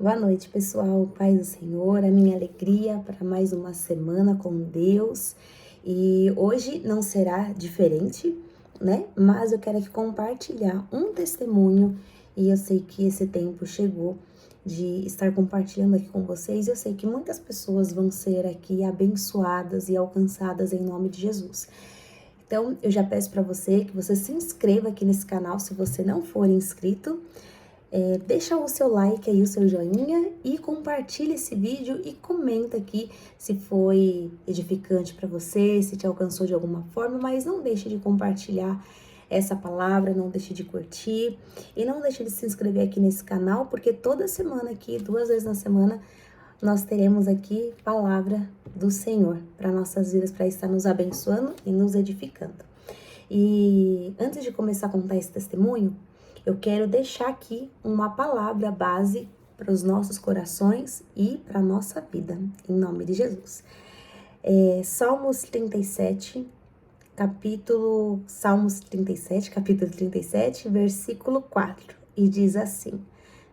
Boa noite, pessoal. Paz do Senhor, a minha alegria para mais uma semana com Deus. E hoje não será diferente, né? Mas eu quero aqui compartilhar um testemunho e eu sei que esse tempo chegou de estar compartilhando aqui com vocês. Eu sei que muitas pessoas vão ser aqui abençoadas e alcançadas em nome de Jesus. Então, eu já peço para você que você se inscreva aqui nesse canal se você não for inscrito. Deixa o seu like aí, o seu joinha e compartilha esse vídeo e comenta aqui se foi edificante para você, se te alcançou de alguma forma, mas não deixe de compartilhar essa palavra, não deixe de curtir e não deixe de se inscrever aqui nesse canal, porque toda semana aqui, 2 vezes na semana, nós teremos aqui palavra do Senhor para nossas vidas, para estar nos abençoando e nos edificando. E antes de começar a contar esse testemunho, eu quero deixar aqui uma palavra base para os nossos corações e para a nossa vida, em nome de Jesus. Salmos 37, capítulo 37, versículo 4, e diz assim: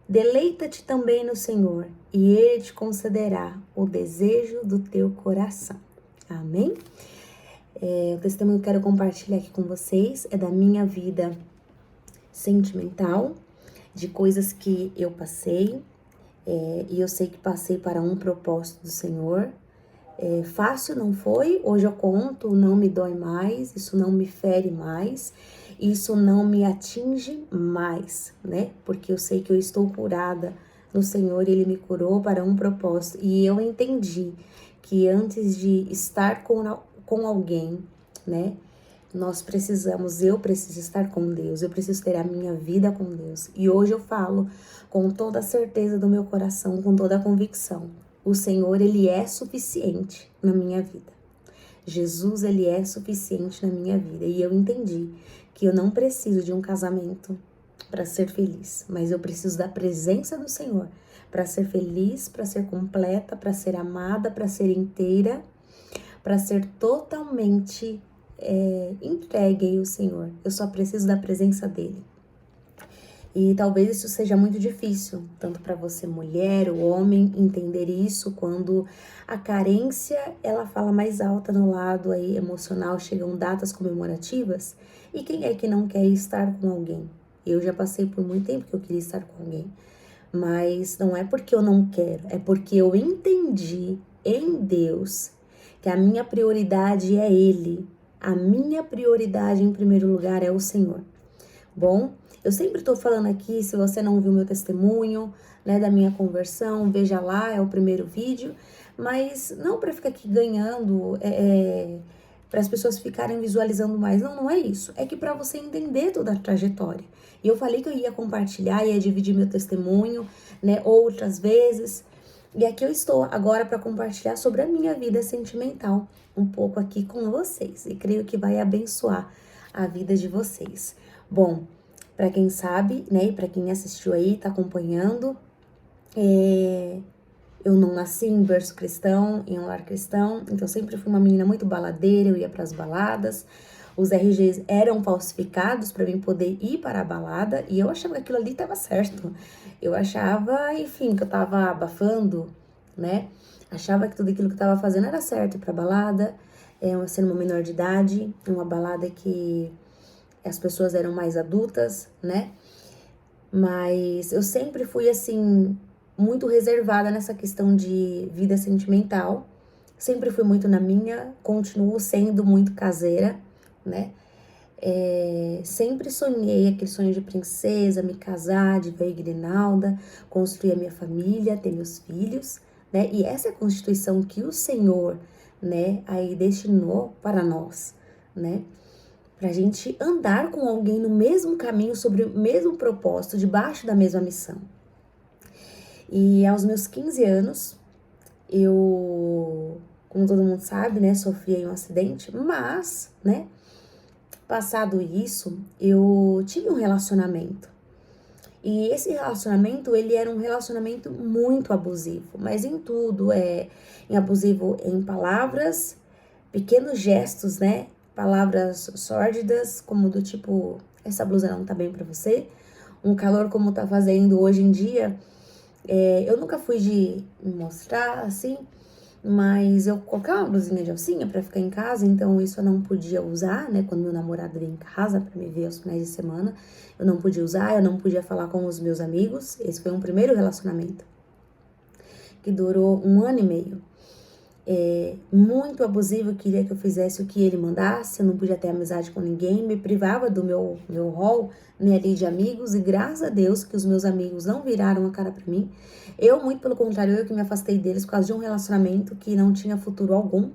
Deleita-te também no Senhor, e Ele te concederá o desejo do teu coração. Amém? O testemunho que eu quero compartilhar aqui com vocês é da minha vida sentimental, de coisas que eu passei, e eu sei que passei para um propósito do Senhor. Fácil não foi, hoje eu conto, não me dói mais, isso não me fere mais, isso não me atinge mais, né? Porque eu sei que eu estou curada no Senhor, Ele me curou para um propósito, e eu entendi que antes de estar com alguém, né? Eu preciso estar com Deus, eu preciso ter a minha vida com Deus. E hoje eu falo com toda a certeza do meu coração, com toda a convicção. O Senhor, Ele é suficiente na minha vida. Jesus, Ele é suficiente na minha vida. E eu entendi que eu não preciso de um casamento para ser feliz, mas eu preciso da presença do Senhor para ser feliz, para ser completa, para ser amada, para ser inteira, para ser totalmente entregue ao Senhor. Eu só preciso da presença dele. E talvez isso seja muito difícil, tanto para você, mulher ou homem, entender isso quando a carência, ela fala mais alta no lado aí emocional, chegam datas comemorativas, e quem é que não quer estar com alguém? Eu já passei por muito tempo que eu queria estar com alguém, mas não é porque eu não quero, é porque eu entendi em Deus que a minha prioridade é Ele. A minha prioridade em primeiro lugar é o Senhor. Bom, eu sempre estou falando aqui, se você não viu meu testemunho, né, da minha conversão, veja lá, é o primeiro vídeo, mas não para ficar aqui ganhando, para as pessoas ficarem visualizando mais, não é isso, é que para você entender toda a trajetória. E eu falei que eu ia compartilhar, ia dividir meu testemunho, né, outras vezes, e aqui eu estou agora para compartilhar sobre a minha vida sentimental, um pouco aqui com vocês, e creio que vai abençoar a vida de vocês. Bom, para quem sabe, né, e para quem assistiu aí, tá acompanhando, eu não nasci em berço cristão, em um lar cristão, então eu sempre fui uma menina muito baladeira, eu ia para as baladas, os RGs eram falsificados para mim poder ir para a balada, e eu achava que aquilo ali estava certo. Eu achava, enfim, que eu tava abafando, né? Achava que tudo aquilo que eu tava fazendo era certo, ir pra balada, sendo uma menor de idade, uma balada que as pessoas eram mais adultas, né? Mas eu sempre fui, assim, muito reservada nessa questão de vida sentimental. Sempre fui muito na minha, continuo sendo muito caseira, né? Sempre sonhei aquele sonho de princesa, me casar, de ver a Grinalda, construir a minha família, ter meus filhos, né? E essa é a constituição que o Senhor, né, aí destinou para nós, né? Pra gente andar com alguém no mesmo caminho, sobre o mesmo propósito, debaixo da mesma missão. E aos meus 15 anos, eu, como todo mundo sabe, né, sofri aí um acidente, mas, né, passado isso, eu tive um relacionamento. E esse relacionamento, ele era um relacionamento muito abusivo, mas em tudo, abusivo em palavras, pequenos gestos, né? Palavras sórdidas, como do tipo, essa blusa não tá bem pra você. Um calor como tá fazendo hoje em dia, Eu nunca fui de me mostrar assim, mas eu colocava uma blusinha de alcinha pra ficar em casa, então isso eu não podia usar, né? Quando meu namorado vinha em casa pra me ver aos finais de semana, eu não podia usar, eu não podia falar com os meus amigos. Esse foi um primeiro relacionamento que durou 1 ano e meio. Muito abusivo, queria que eu fizesse o que ele mandasse, eu não podia ter amizade com ninguém, me privava do meu rol, né, ali de amigos, e graças a Deus que os meus amigos não viraram a cara pra mim. Eu, muito pelo contrário, eu que me afastei deles por causa de um relacionamento que não tinha futuro algum,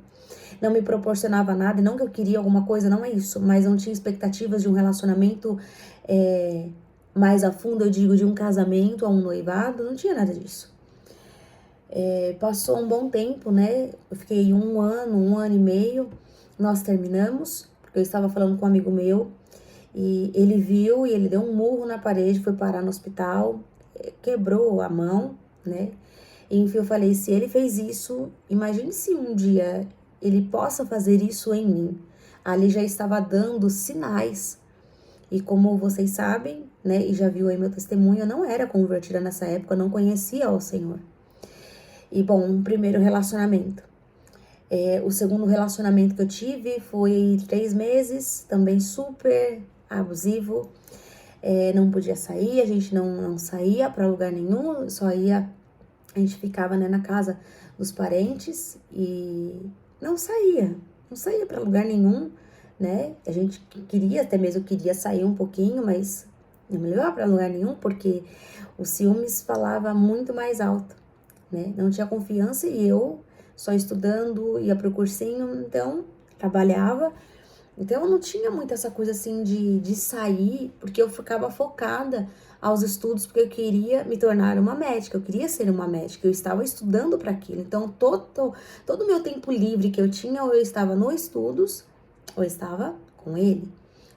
não me proporcionava nada, e não que eu queria alguma coisa, não é isso, mas não tinha expectativas de um relacionamento mais a fundo, eu digo, de um casamento a um noivado, não tinha nada disso. Passou um bom tempo, né? Eu fiquei 1 ano e meio, nós terminamos, porque eu estava falando com um amigo meu, e ele viu e ele deu um murro na parede, foi parar no hospital, quebrou a mão, né? E, enfim, eu falei, se ele fez isso, imagine se um dia ele possa fazer isso em mim. Ali já estava dando sinais. E como vocês sabem, né, e já viu aí meu testemunho, eu não era convertida nessa época, eu não conhecia o Senhor. E, bom, um primeiro relacionamento. O segundo relacionamento que eu tive foi 3 meses, também super abusivo. Não podia sair, a gente não saía pra lugar nenhum, a gente ficava, né, na casa dos parentes e não saía pra lugar nenhum, né? A gente queria, até mesmo queria sair um pouquinho, mas não me levava pra lugar nenhum, porque o ciúmes falava muito mais alto, né? Não tinha confiança e eu só estudando, ia pro cursinho, então trabalhava. Então eu não tinha muito essa coisa assim de sair, porque eu ficava focada aos estudos, porque eu queria me tornar uma médica, eu queria ser uma médica, eu estava estudando para aquilo. Então todo o meu tempo livre que eu tinha, ou eu estava nos estudos, ou eu estava com ele.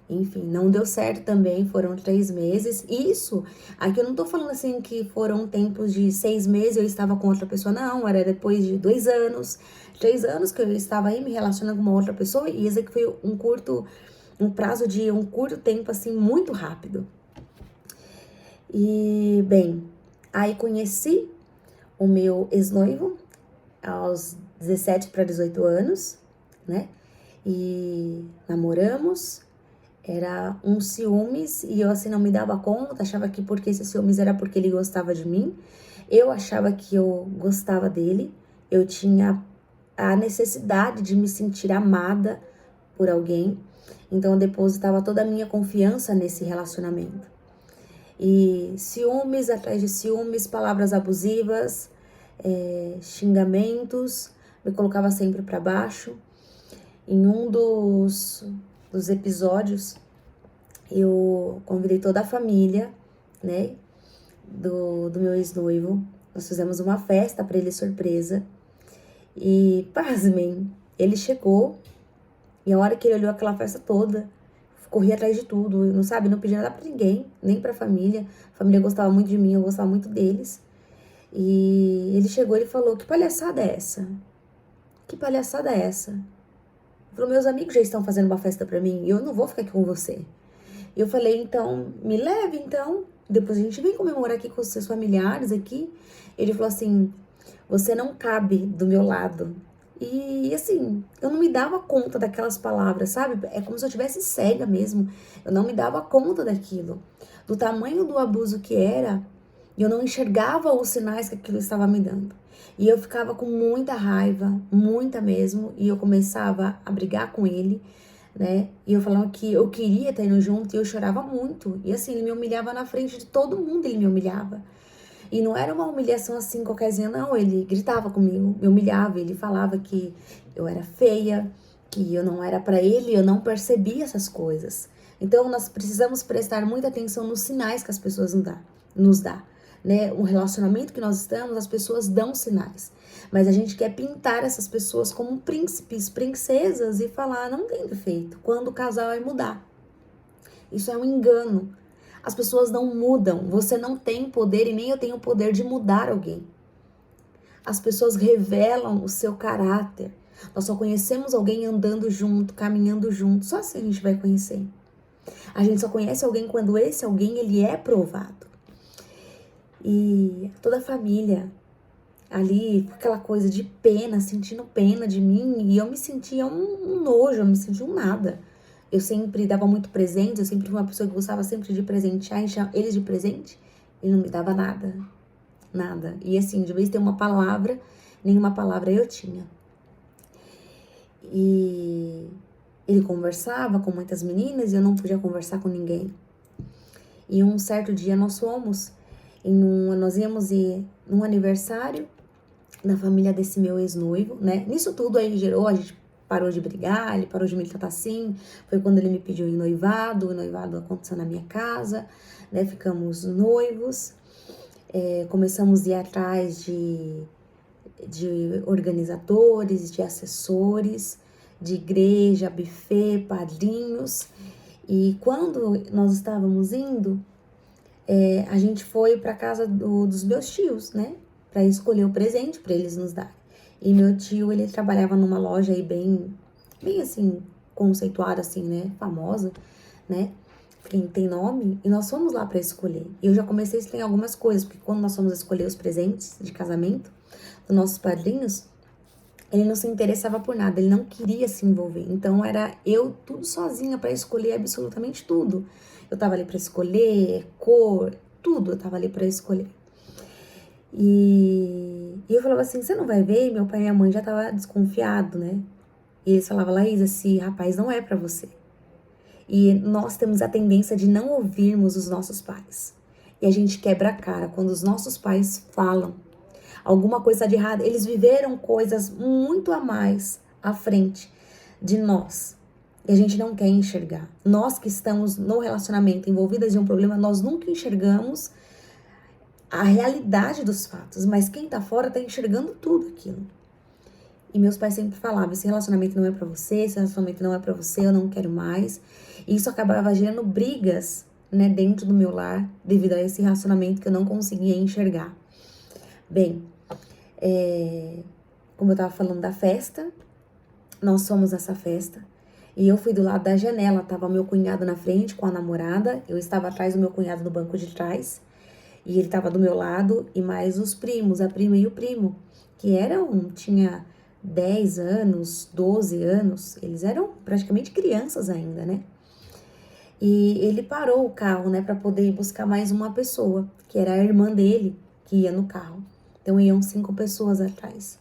Enfim, não deu certo também, foram 3 meses. Isso, aqui eu não tô falando assim que foram tempos de 6 meses eu estava com outra pessoa, não, era depois de 2 anos, 3 anos que eu estava aí me relacionando com uma outra pessoa, e esse aqui foi um prazo de um curto tempo, assim, muito rápido. E, bem, aí conheci o meu ex-noivo aos 17 para 18 anos, né? E namoramos. Era um ciúmes e eu assim não me dava conta, achava que porque esse ciúmes era porque ele gostava de mim. Eu achava que eu gostava dele, eu tinha a necessidade de me sentir amada por alguém, então eu depositava toda a minha confiança nesse relacionamento. E ciúmes atrás de ciúmes, palavras abusivas, xingamentos, me colocava sempre para baixo. Em um dos episódios, eu convidei toda a família, né, do meu ex-noivo. Nós fizemos uma festa para ele, surpresa. E, pasmem, ele chegou e a hora que ele olhou aquela festa toda, corria atrás de tudo, não sabe, não pedia nada pra ninguém, nem pra família. A família gostava muito de mim, eu gostava muito deles. E ele chegou e falou, que palhaçada é essa? Que palhaçada é essa? Ele falou, meus amigos já estão fazendo uma festa pra mim e eu não vou ficar aqui com você. E eu falei, então, me leve então, depois a gente vem comemorar aqui com os seus familiares aqui. Ele falou assim, você não cabe do meu lado. E assim, eu não me dava conta daquelas palavras, sabe? É como se eu tivesse cega mesmo. Eu não me dava conta daquilo, do tamanho do abuso que era, e eu não enxergava os sinais que aquilo estava me dando. E eu ficava com muita raiva, muita mesmo, e eu começava a brigar com ele, né? E eu falava que eu queria estar indo junto e eu chorava muito. E assim, ele me humilhava na frente de todo mundo, ele me humilhava. E não era uma humilhação assim qualquerzinha, não. Ele gritava comigo, me humilhava, ele falava que eu era feia, que eu não era pra ele, eu não percebia essas coisas. Então nós precisamos prestar muita atenção nos sinais que as pessoas nos dá, né? O relacionamento que nós estamos, as pessoas dão sinais. Mas a gente quer pintar essas pessoas como príncipes, princesas e falar, não tem defeito, quando o casal vai mudar. Isso é um engano. As pessoas não mudam, você não tem poder e nem eu tenho poder de mudar alguém. As pessoas revelam o seu caráter. Nós só conhecemos alguém andando junto, caminhando junto, só assim a gente vai conhecer. A gente só conhece alguém quando esse alguém ele é provado. E toda a família ali, aquela coisa de pena, sentindo pena de mim, e eu me sentia um nojo, eu me sentia um nada. Eu sempre dava muito presente, eu sempre fui uma pessoa que gostava sempre de presentear, encher eles de presente, e não me dava nada, nada. E assim, de vez em ter uma palavra, nenhuma palavra eu tinha. E ele conversava com muitas meninas e eu não podia conversar com ninguém. E um certo dia nós íamos ir num aniversário na família desse meu ex-noivo, né? Nisso tudo aí gerou, a gente parou de brigar, ele parou de me tratar assim. Foi quando ele me pediu em noivado, o noivado aconteceu na minha casa, né? Ficamos noivos, começamos a ir atrás de organizadores, de assessores, de igreja, buffet, padrinhos. E quando nós estávamos indo, a gente foi para casa dos meus tios, né? Para escolher o presente para eles nos darem. E meu tio, ele trabalhava numa loja aí bem assim, conceituada, assim, né? Famosa, né? Quem tem nome. E nós fomos lá para escolher. E eu já comecei a estranhar algumas coisas, porque quando nós fomos escolher os presentes de casamento dos nossos padrinhos, ele não se interessava por nada, ele não queria se envolver. Então era eu tudo sozinha para escolher absolutamente tudo. Eu tava ali para escolher cor, tudo eu tava ali para escolher. E eu falava assim, você não vai ver? Meu pai e minha mãe já tava desconfiado, né? E eles falavam, Laísa, esse rapaz não é para você. E nós temos a tendência de não ouvirmos os nossos pais. E a gente quebra a cara quando os nossos pais falam alguma coisa de errado. Eles viveram coisas muito a mais à frente de nós. E a gente não quer enxergar. Nós que estamos no relacionamento envolvidas em um problema, nós nunca enxergamos a realidade dos fatos. Mas quem tá fora tá enxergando tudo aquilo. E meus pais sempre falavam, esse relacionamento não é pra você, esse relacionamento não é pra você, eu não quero mais. E isso acabava gerando brigas, né, dentro do meu lar, devido a esse relacionamento que eu não conseguia enxergar. Bem, como eu tava falando da festa, nós fomos nessa festa. E eu fui do lado da janela, tava meu cunhado na frente com a namorada, eu estava atrás do meu cunhado no banco de trás. E ele tava do meu lado, e mais os primos, a prima e o primo, que tinha 10 anos, 12 anos, eles eram praticamente crianças ainda, né? E ele parou o carro, né, para poder ir buscar mais uma pessoa, que era a irmã dele, que ia no carro. Então iam 5 pessoas atrás.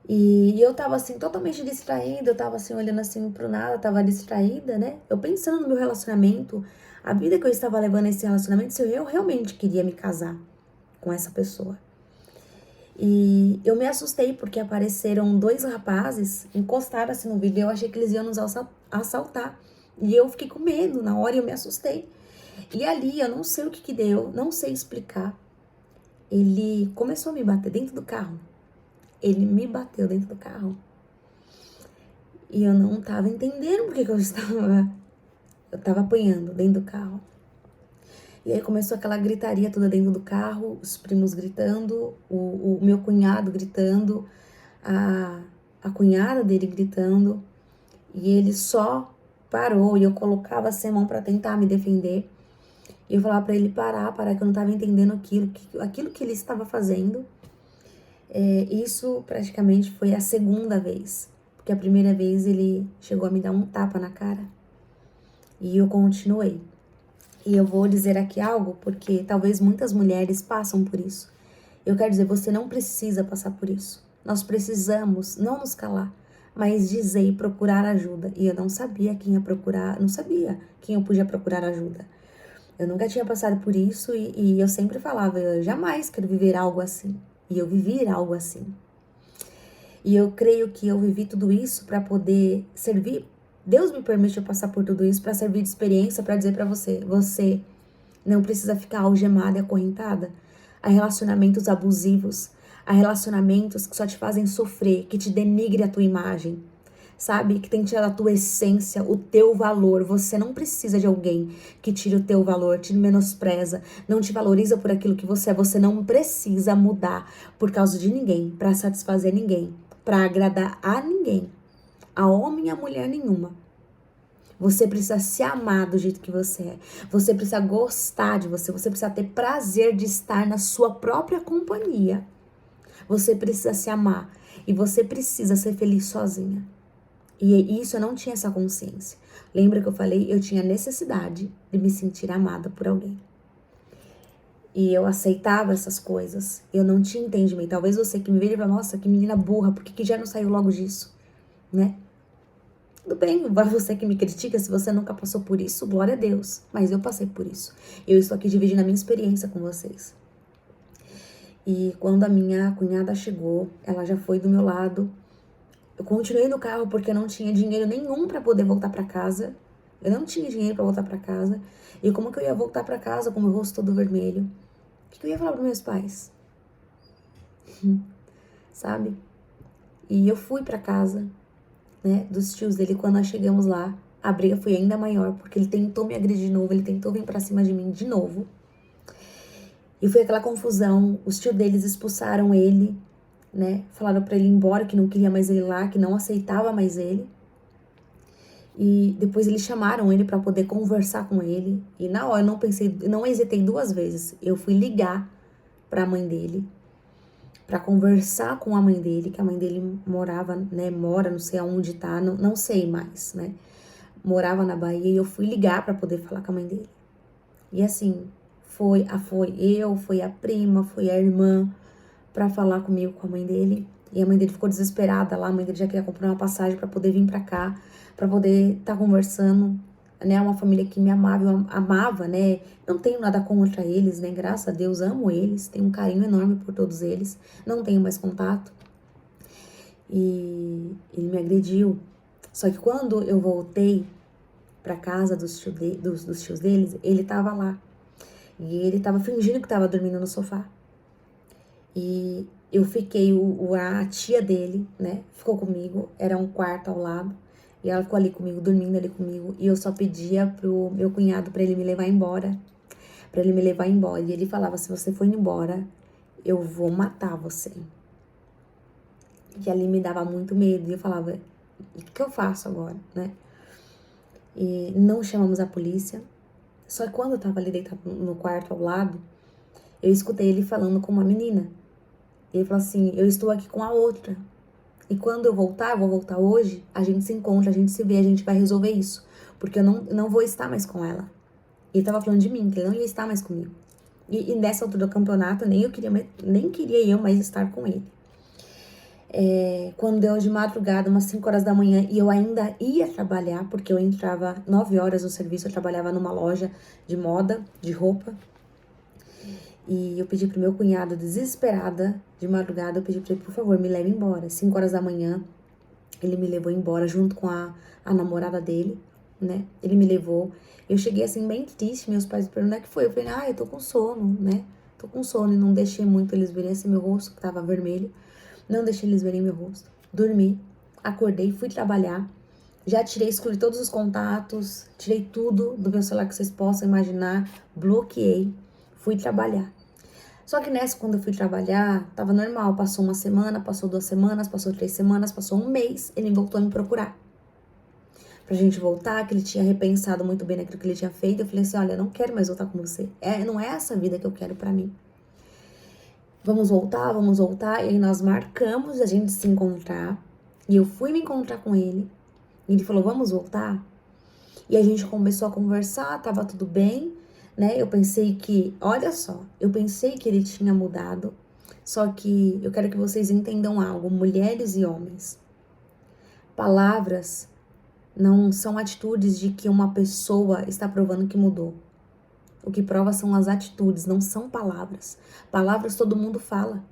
E eu tava assim, totalmente distraída, eu tava assim, olhando assim pro nada, tava distraída, né? Eu pensando no meu relacionamento, a vida que eu estava levando nesse relacionamento, se eu realmente queria me casar com essa pessoa. E eu me assustei porque apareceram 2 rapazes encostados assim no vidro, eu achei que eles iam nos assaltar. E eu fiquei com medo na hora e eu me assustei. E ali, eu não sei o que deu, não sei explicar. Ele começou a me bater dentro do carro. Ele me bateu dentro do carro. E eu não tava entendendo porque que eu tava apanhando dentro do carro. E aí começou aquela gritaria toda dentro do carro, os primos gritando, o meu cunhado gritando, a cunhada dele gritando. E ele só parou e eu colocava assim a mão pra tentar me defender. E eu falava pra ele parar, que eu não tava entendendo aquilo que ele estava fazendo. Isso praticamente foi a segunda vez, porque a primeira vez ele chegou a me dar um tapa na cara e eu continuei. E eu vou dizer aqui algo porque talvez muitas mulheres passam por isso. Eu quero dizer, você não precisa passar por isso. Nós precisamos não nos calar, mas dizer e procurar ajuda. E eu não sabia quem ia procurar, não sabia quem eu podia procurar ajuda. Eu nunca tinha passado por isso e eu sempre falava, eu jamais quero viver algo assim. E eu vivi algo assim. E eu creio que eu vivi tudo isso para poder servir. Deus me permitiu passar por tudo isso para servir de experiência, para dizer para você não precisa ficar algemada e acorrentada a relacionamentos abusivos, a relacionamentos que só te fazem sofrer, que te denigre a tua imagem, sabe? Que tem tirado a tua essência, o teu valor. Você não precisa de alguém que tire o teu valor, te menospreza, não te valoriza por aquilo que você é. Você não precisa mudar por causa de ninguém, para satisfazer ninguém, para agradar a ninguém, a homem e a mulher nenhuma. Você precisa se amar do jeito que você é. Você precisa gostar de você. Você precisa ter prazer de estar na sua própria companhia. Você precisa se amar. E você precisa ser feliz sozinha. E isso eu não tinha essa consciência. Lembra que eu falei? Eu tinha necessidade de me sentir amada por alguém. E eu aceitava essas coisas. Eu não tinha entendimento. Talvez você que me veja e fale, nossa, que menina burra, por que já não saiu logo disso? Né? Tudo bem, vai você que me critica, se você nunca passou por isso, glória a Deus. Mas eu passei por isso. Eu estou aqui dividindo a minha experiência com vocês. E quando a minha cunhada chegou, ela já foi do meu lado. Eu continuei no carro porque eu não tinha dinheiro nenhum para poder voltar para casa. Eu não tinha dinheiro para voltar para casa. E como que eu ia voltar para casa com o meu rosto todo vermelho? O que eu ia falar para meus pais? Sabe? E eu fui para casa, né, dos tios dele. Quando nós chegamos lá, a briga foi ainda maior, porque ele tentou me agredir de novo, ele tentou vir pra cima de mim de novo. E foi aquela confusão, os tios deles expulsaram ele, né, falaram pra ele ir embora, que não queria mais ele lá, que não aceitava mais ele. E depois eles chamaram ele pra poder conversar com ele. E na hora eu não pensei, não hesitei 2 vezes. Eu fui ligar pra mãe dele, pra conversar com a mãe dele, que a mãe dele morava, né, mora, não sei aonde tá, não sei mais, né, morava na Bahia, e eu fui ligar pra poder falar com a mãe dele. E assim, foi a prima, foi a irmã, pra falar comigo com a mãe dele, e a mãe dele ficou desesperada lá, a mãe dele já queria comprar uma passagem pra poder vir pra cá, pra poder tá conversando, né, uma família que me amava, eu amava, né, não tenho nada contra eles, né, graças a Deus, amo eles, tenho um carinho enorme por todos eles, não tenho mais contato, e ele me agrediu. Só que quando eu voltei pra casa dos tios deles, ele tava lá, e ele tava fingindo que tava dormindo no sofá, e eu fiquei, a tia dele, né, ficou comigo, era um quarto ao lado, e ela ficou ali comigo, dormindo ali comigo. E eu só pedia pro meu cunhado pra ele me levar embora. Pra ele me levar embora. E ele falava, se você for embora, eu vou matar você. E ali me dava muito medo. E eu falava, o que eu faço agora, né? E não chamamos a polícia. Só que quando eu tava ali deitado no quarto ao lado, eu escutei ele falando com uma menina. E ele falou assim, eu estou aqui com a outra. E quando eu voltar, vou voltar hoje, a gente se encontra, a gente se vê, a gente vai resolver isso. Porque eu não vou estar mais com ela. E ele tava falando de mim, que ele não ia estar mais comigo. E nessa altura do campeonato, nem queria eu mais estar com ele. Quando deu de madrugada, umas 5 horas da manhã, e eu ainda ia trabalhar, porque eu entrava 9 horas no serviço, eu trabalhava numa loja de moda, de roupa. E eu pedi pro meu cunhado, desesperada, de madrugada, eu pedi pra ele, por favor, me leve embora. 5 horas da manhã, ele me levou embora, junto com a namorada dele, né? Ele me levou. Eu cheguei, assim, bem triste, meus pais me perguntaram o que foi. Eu falei, eu tô com sono, né? Tô com sono, e não deixei muito eles verem assim meu rosto, que tava vermelho. Não deixei eles verem meu rosto. Dormi, acordei, fui trabalhar. Já excluí todos os contatos, tirei tudo do meu celular que vocês possam imaginar, bloqueei, fui trabalhar. Só que nessa, quando eu fui trabalhar, tava normal, passou 1 semana, passou 2 semanas, passou 3 semanas, passou 1 mês, ele voltou a me procurar. Pra gente voltar, que ele tinha repensado muito bem naquilo que ele tinha feito, eu falei assim, olha, eu não quero mais voltar com você, não é essa vida que eu quero pra mim. Vamos voltar, e aí nós marcamos a gente se encontrar, e eu fui me encontrar com ele, e ele falou, vamos voltar? E a gente começou a conversar, tava tudo bem, né? Eu pensei que, olha só, eu pensei que ele tinha mudado, só que eu quero que vocês entendam algo, mulheres e homens. Palavras não são atitudes de que uma pessoa está provando que mudou. O que prova são as atitudes, não são palavras. Palavras todo mundo fala,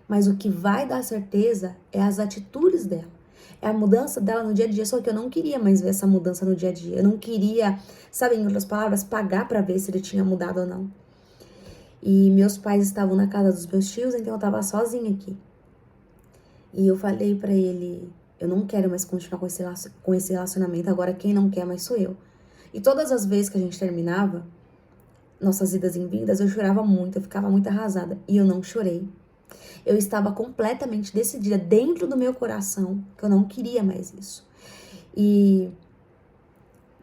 mas o que vai dar certeza é as atitudes dela. É a mudança dela no dia a dia, só que eu não queria mais ver essa mudança no dia a dia. Eu não queria, sabe, em outras palavras, pagar pra ver se ele tinha mudado ou não. E meus pais estavam na casa dos meus tios, então eu tava sozinha aqui. E eu falei pra ele, eu não quero mais continuar com esse relacionamento, agora quem não quer mais sou eu. E todas as vezes que a gente terminava, nossas idas e vindas, eu chorava muito, eu ficava muito arrasada. E eu não chorei. Eu estava completamente decidida dentro do meu coração que eu não queria mais isso. E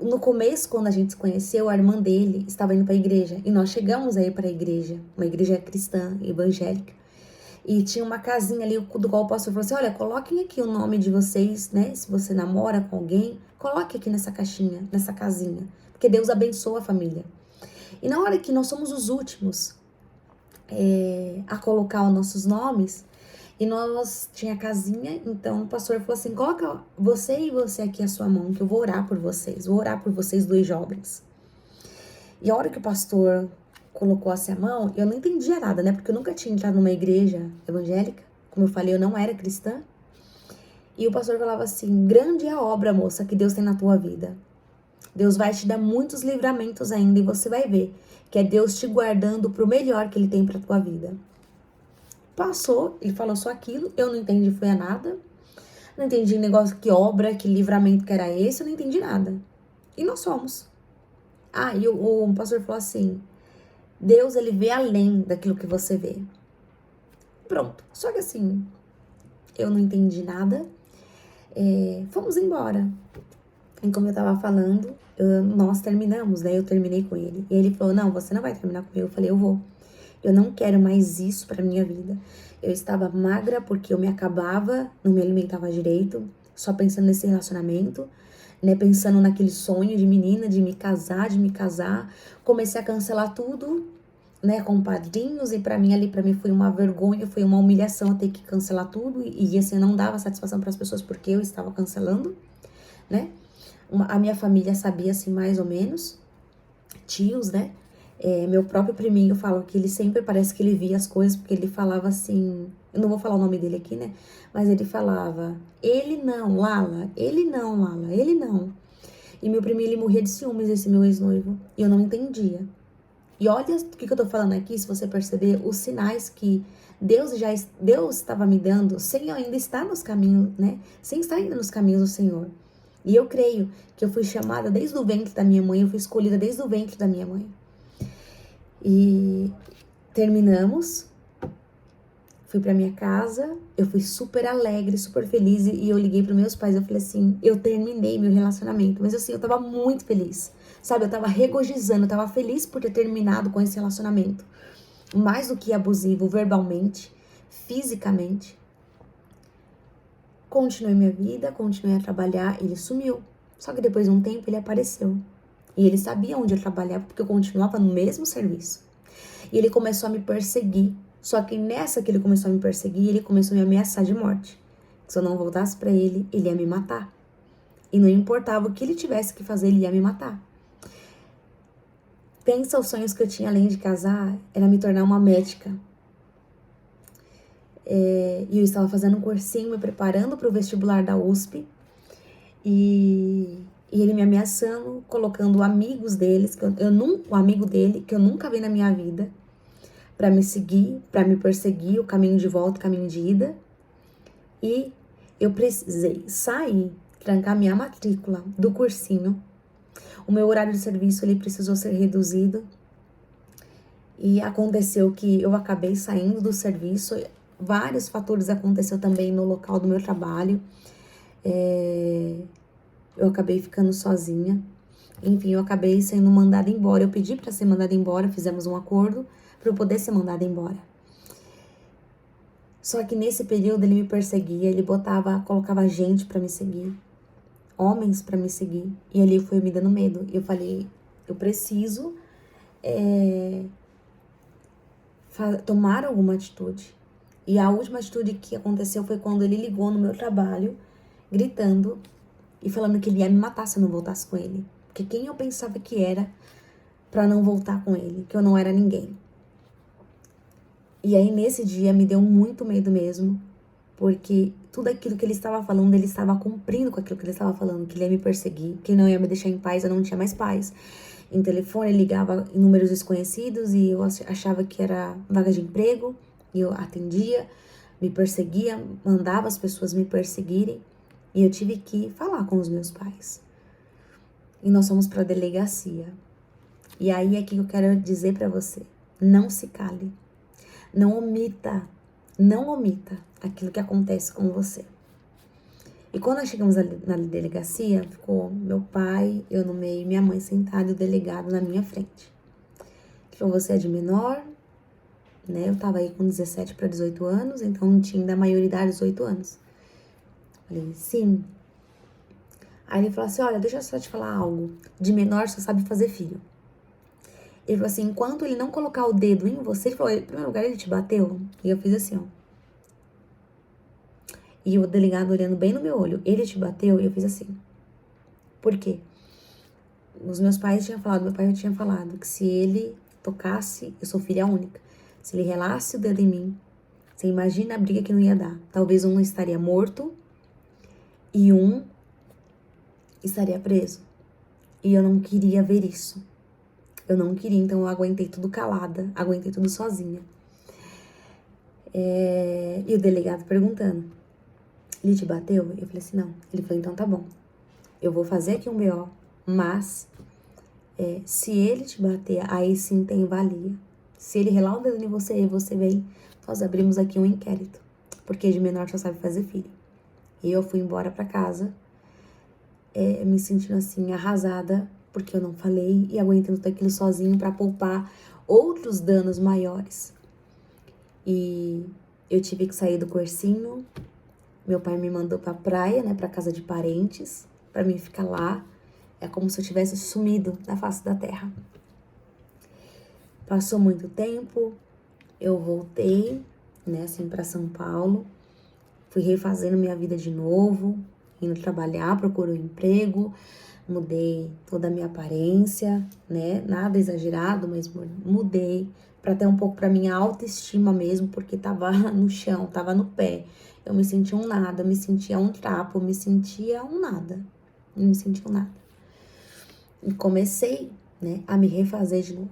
no começo, quando a gente se conheceu, a irmã dele estava indo para a igreja. E nós chegamos aí para a igreja, uma igreja cristã, evangélica. E tinha uma casinha ali, do qual o pastor falou assim, olha, coloquem aqui o nome de vocês, né? Se você namora com alguém, coloque aqui nessa caixinha, nessa casinha. Porque Deus abençoa a família. E na hora que nós somos os últimos a colocar os nossos nomes, e nós tinha a casinha, então o pastor falou assim, coloca você e você aqui a sua mão, que eu vou orar por vocês, vou orar por vocês dois jovens. E a hora que o pastor colocou assim a mão, eu não entendia nada, né? Porque eu nunca tinha entrado numa igreja evangélica, como eu falei, eu não era cristã. E o pastor falava assim, grande é a obra, moça, que Deus tem na tua vida. Deus vai te dar muitos livramentos ainda e você vai ver que é Deus te guardando pro melhor que Ele tem pra tua vida. Passou, ele falou só aquilo, eu não entendi, foi a nada. Não entendi negócio, que obra, que livramento que era esse, eu não entendi nada. E nós somos. E o pastor falou assim, Deus, ele vê além daquilo que você vê. Pronto. Só que assim, eu não entendi nada. Fomos embora. E como eu tava falando, nós terminamos, né? Eu terminei com ele. E ele falou, não, você não vai terminar comigo. Eu falei, eu vou. Eu não quero mais isso pra minha vida. Eu estava magra porque eu me acabava, não me alimentava direito, só pensando nesse relacionamento, né? Pensando naquele sonho de menina, de me casar, Comecei a cancelar tudo, né? Com padrinhos, e pra mim foi uma vergonha, foi uma humilhação ter que cancelar tudo. E assim, não dava satisfação para as pessoas porque eu estava cancelando, né? A minha família sabia, assim, mais ou menos. Tios, né? Meu próprio priminho fala que ele sempre parece que ele via as coisas, porque ele falava assim, eu não vou falar o nome dele aqui, né? Mas ele falava, ele não, Lala, ele não, Lala, ele não. E meu priminho, ele morria de ciúmes desse meu ex-noivo, e eu não entendia. E olha o que eu tô falando aqui, se você perceber, os sinais que Deus estava me dando, sem eu ainda estar nos caminhos, né? Sem estar ainda nos caminhos do Senhor. E eu creio que eu fui chamada desde o ventre da minha mãe, eu fui escolhida desde o ventre da minha mãe. E terminamos, fui pra minha casa, eu fui super alegre, super feliz, e eu liguei pros meus pais, eu falei assim, eu terminei meu relacionamento, mas assim, eu tava muito feliz, sabe, eu tava regozijando, eu tava feliz por ter terminado com esse relacionamento, mais do que abusivo, verbalmente, fisicamente. Continuei minha vida, continuei a trabalhar, ele sumiu, só que depois de um tempo ele apareceu. E ele sabia onde eu trabalhava, porque eu continuava no mesmo serviço. E ele começou a me perseguir. Só que nessa que ele começou a me perseguir, ele começou a me ameaçar de morte. Se eu não voltasse pra ele, ele ia me matar. E não importava o que ele tivesse que fazer, ele ia me matar. Pensa os sonhos que eu tinha além de casar, era me tornar uma médica. E eu estava fazendo um cursinho, me preparando para o vestibular da USP. E ele me ameaçando, colocando amigos deles, o amigo dele, que eu nunca vi na minha vida, para me seguir, para me perseguir, o caminho de volta, o caminho de ida. E eu precisei sair, trancar minha matrícula do cursinho. O meu horário de serviço, ele precisou ser reduzido. E aconteceu que eu acabei saindo do serviço. Vários fatores aconteceram também no local do meu trabalho. Eu acabei ficando sozinha. Enfim, eu acabei sendo mandada embora. Eu pedi para ser mandada embora, fizemos um acordo para eu poder ser mandada embora. Só que nesse período ele me perseguia, ele colocava gente para me seguir, homens para me seguir. E ali foi me dando medo. Eu falei, eu preciso tomar alguma atitude. E a última atitude que aconteceu foi quando ele ligou no meu trabalho, gritando e falando que ele ia me matar se eu não voltasse com ele. Porque quem eu pensava que era pra não voltar com ele, que eu não era ninguém. E aí nesse dia me deu muito medo mesmo, porque tudo aquilo que ele estava falando, ele estava cumprindo com aquilo que ele estava falando, que ele ia me perseguir, que ele não ia me deixar em paz, eu não tinha mais paz. Em telefone ele ligava em números desconhecidos e eu achava que era vaga de emprego, e eu atendia, me perseguia, mandava as pessoas me perseguirem, e eu tive que falar com os meus pais. E nós fomos para a delegacia. E aí é que eu quero dizer para você, não se cale, não omita aquilo que acontece com você. E quando nós chegamos na delegacia, ficou meu pai, eu no meio, minha mãe sentada e o delegado na minha frente. Ele falou, você é de menor, né? Eu tava aí com 17 para 18 anos, então tinha da maioridade 18 anos. Falei, sim. Aí ele falou assim, olha, deixa eu só te falar algo. De menor só sabe fazer filho. Ele falou assim, enquanto ele não colocar o dedo em você, ele falou, em primeiro lugar, ele te bateu? E eu fiz assim, ó. E o delegado olhando bem no meu olho, ele te bateu? E eu fiz assim. Por quê? Os meus pais tinham falado, meu pai tinha falado que se ele tocasse, eu sou filha única, se ele relasse o dedo em mim, você imagina a briga que não ia dar. Talvez um estaria morto e um estaria preso. E eu não queria ver isso. Eu não queria, então eu aguentei tudo calada, aguentei tudo sozinha. E o delegado perguntando, ele te bateu? Eu falei assim, não. Ele falou, então tá bom. Eu vou fazer aqui um BO, mas se ele te bater, aí sim tem valia. Se ele relar o dedo em você e você vem, nós abrimos aqui um inquérito. Porque de menor só sabe fazer filho. E eu fui embora pra casa, me sentindo assim, arrasada, porque eu não falei e aguentando tudo aquilo sozinho pra poupar outros danos maiores. E eu tive que sair do cursinho. Meu pai me mandou pra praia, né, pra casa de parentes, pra mim ficar lá. É como se eu tivesse sumido da face da terra. Passou muito tempo, eu voltei, né, assim, pra São Paulo. Fui refazendo minha vida de novo, indo trabalhar, procurei um emprego, mudei toda a minha aparência, né, nada exagerado, mas mudei pra ter um pouco pra minha autoestima mesmo, porque tava no chão, tava no pé. Eu me sentia um nada, eu me sentia um trapo, eu me sentia um nada. Não me sentia um nada. E comecei, né, a me refazer de novo.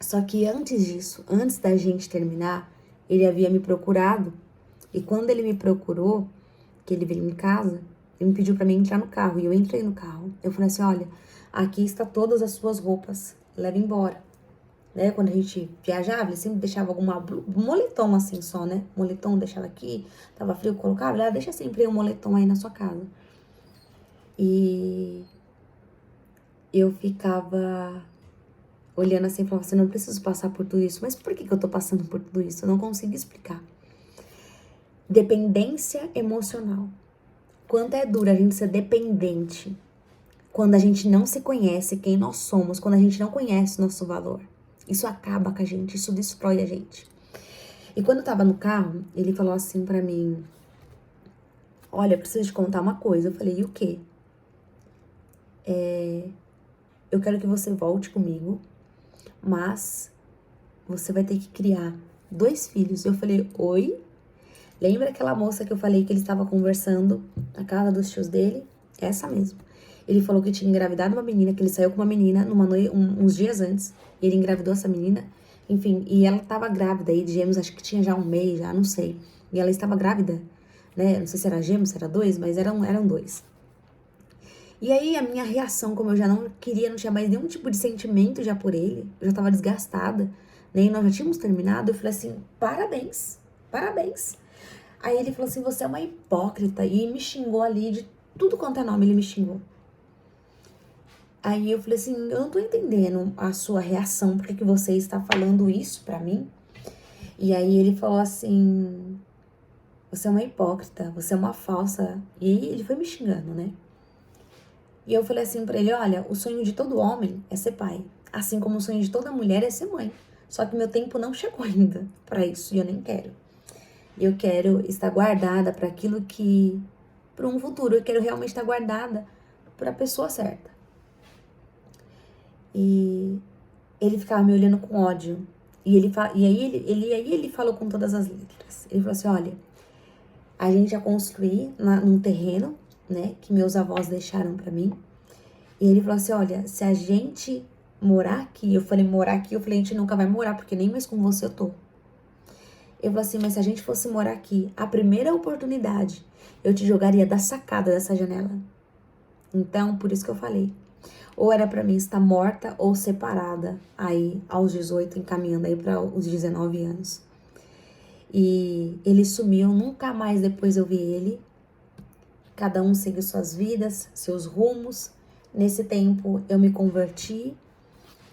Só que antes disso, antes da gente terminar, ele havia me procurado. E quando ele me procurou, que ele veio em casa, ele me pediu pra mim entrar no carro. E eu entrei no carro. Eu falei assim, olha, aqui está todas as suas roupas, leva embora. Né? Quando a gente viajava, ele sempre deixava um moletom assim só, né? Moletom deixava aqui, tava frio, colocava. Ele, deixa sempre um moletom aí na sua casa. E eu ficava olhando assim e falava assim, não preciso passar por tudo isso. Mas por que eu tô passando por tudo isso? Eu não consigo explicar. Dependência emocional. Quanto é duro a gente ser dependente quando a gente não se conhece quem nós somos, quando a gente não conhece nosso valor. Isso acaba com a gente, isso destrói a gente. E quando eu tava no carro, ele falou assim pra mim, olha, eu preciso te contar uma coisa. Eu falei, e o quê? Eu quero que você volte comigo, mas você vai ter que criar 2 filhos. Eu falei, oi? Lembra aquela moça que eu falei que ele estava conversando na casa dos tios dele? Essa mesmo. Ele falou que tinha engravidado uma menina, que ele saiu com uma menina numa noite, uns dias antes. E ele engravidou essa menina. Enfim, e ela estava grávida aí de gêmeos, acho que tinha já um mês, já não sei. E ela estava grávida, né? Não sei se era gêmeos, se era 2, mas eram 2. E aí a minha reação, como eu já não queria, não tinha mais nenhum tipo de sentimento já por ele, eu já tava desgastada, né? E nós já tínhamos terminado, eu falei assim, parabéns, parabéns. Aí ele falou assim, você é uma hipócrita, e me xingou ali de tudo quanto é nome, ele me xingou. Aí eu falei assim, eu não tô entendendo a sua reação, por que você está falando isso pra mim? E aí ele falou assim, você é uma hipócrita, você é uma falsa. E aí ele foi me xingando, né? E eu falei assim pra ele, olha, o sonho de todo homem é ser pai, assim como o sonho de toda mulher é ser mãe. Só que meu tempo não chegou ainda pra isso e eu nem quero. Eu quero estar guardada para aquilo que, para um futuro, eu quero realmente estar guardada para a pessoa certa. E ele ficava me olhando com ódio. E aí ele falou com todas as letras. Ele falou assim, olha, a gente ia construir num terreno, né, que meus avós deixaram para mim. E ele falou assim, olha, se a gente morar aqui, eu falei, a gente nunca vai morar, porque nem mais com você eu tô. Eu falei assim, mas se a gente fosse morar aqui, a primeira oportunidade, eu te jogaria da sacada dessa janela. Então, por isso que eu falei. Ou era pra mim estar morta ou separada aí aos 18, encaminhando aí para os 19 anos. E ele sumiu, nunca mais depois eu vi ele. cada um segue suas vidas, seus rumos. Nesse tempo eu me converti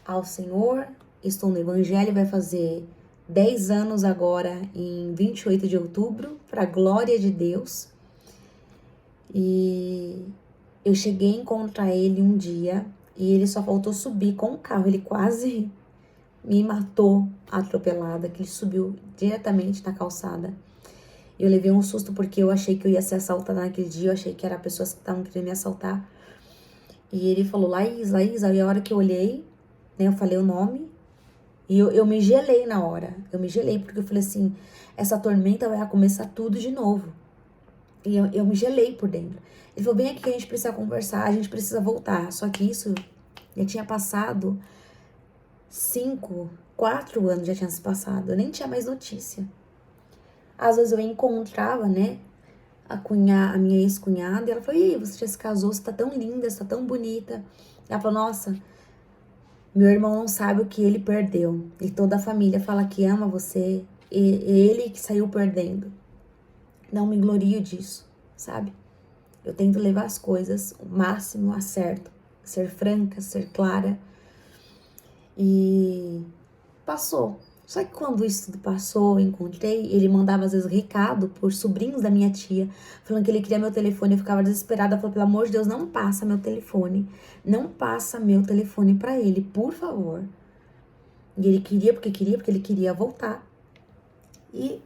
ao Senhor, estou no Evangelho, vai fazer 10 anos agora, em 28 de outubro, para a glória de Deus. E eu cheguei a encontrar ele um dia e ele só faltou subir com o carro. Ele quase me matou atropelada, que ele subiu diretamente na calçada. Eu levei um susto porque eu achei que eu ia ser assaltada naquele dia, eu achei que era pessoas que estavam querendo me assaltar. E ele falou, Laís, Laís, aí a hora que eu olhei, né, eu falei o nome, e eu me gelei na hora. Eu me gelei porque eu falei assim, essa tormenta vai começar tudo de novo. E eu me gelei por dentro. Ele falou, vem aqui que a gente precisa conversar, a gente precisa voltar. Só que isso já tinha passado 4 anos já tinha se passado. Eu nem tinha mais notícia. Às vezes eu encontrava, né, a minha ex-cunhada, e ela falou, e aí, você já se casou, você tá tão linda, você tá tão bonita. Ela falou, nossa, meu irmão não sabe o que ele perdeu. E toda a família fala que ama você, e ele que saiu perdendo. Não me glorio disso, sabe? Eu tento levar as coisas o máximo a certo, ser franca, ser clara. E passou. Só que quando isso tudo passou, eu encontrei, ele mandava às vezes recado por sobrinhos da minha tia, falando que ele queria meu telefone. Eu ficava desesperada, falava, pelo amor de Deus, não passa meu telefone. Não passa meu telefone pra ele, por favor. E ele queria, porque ele queria voltar. E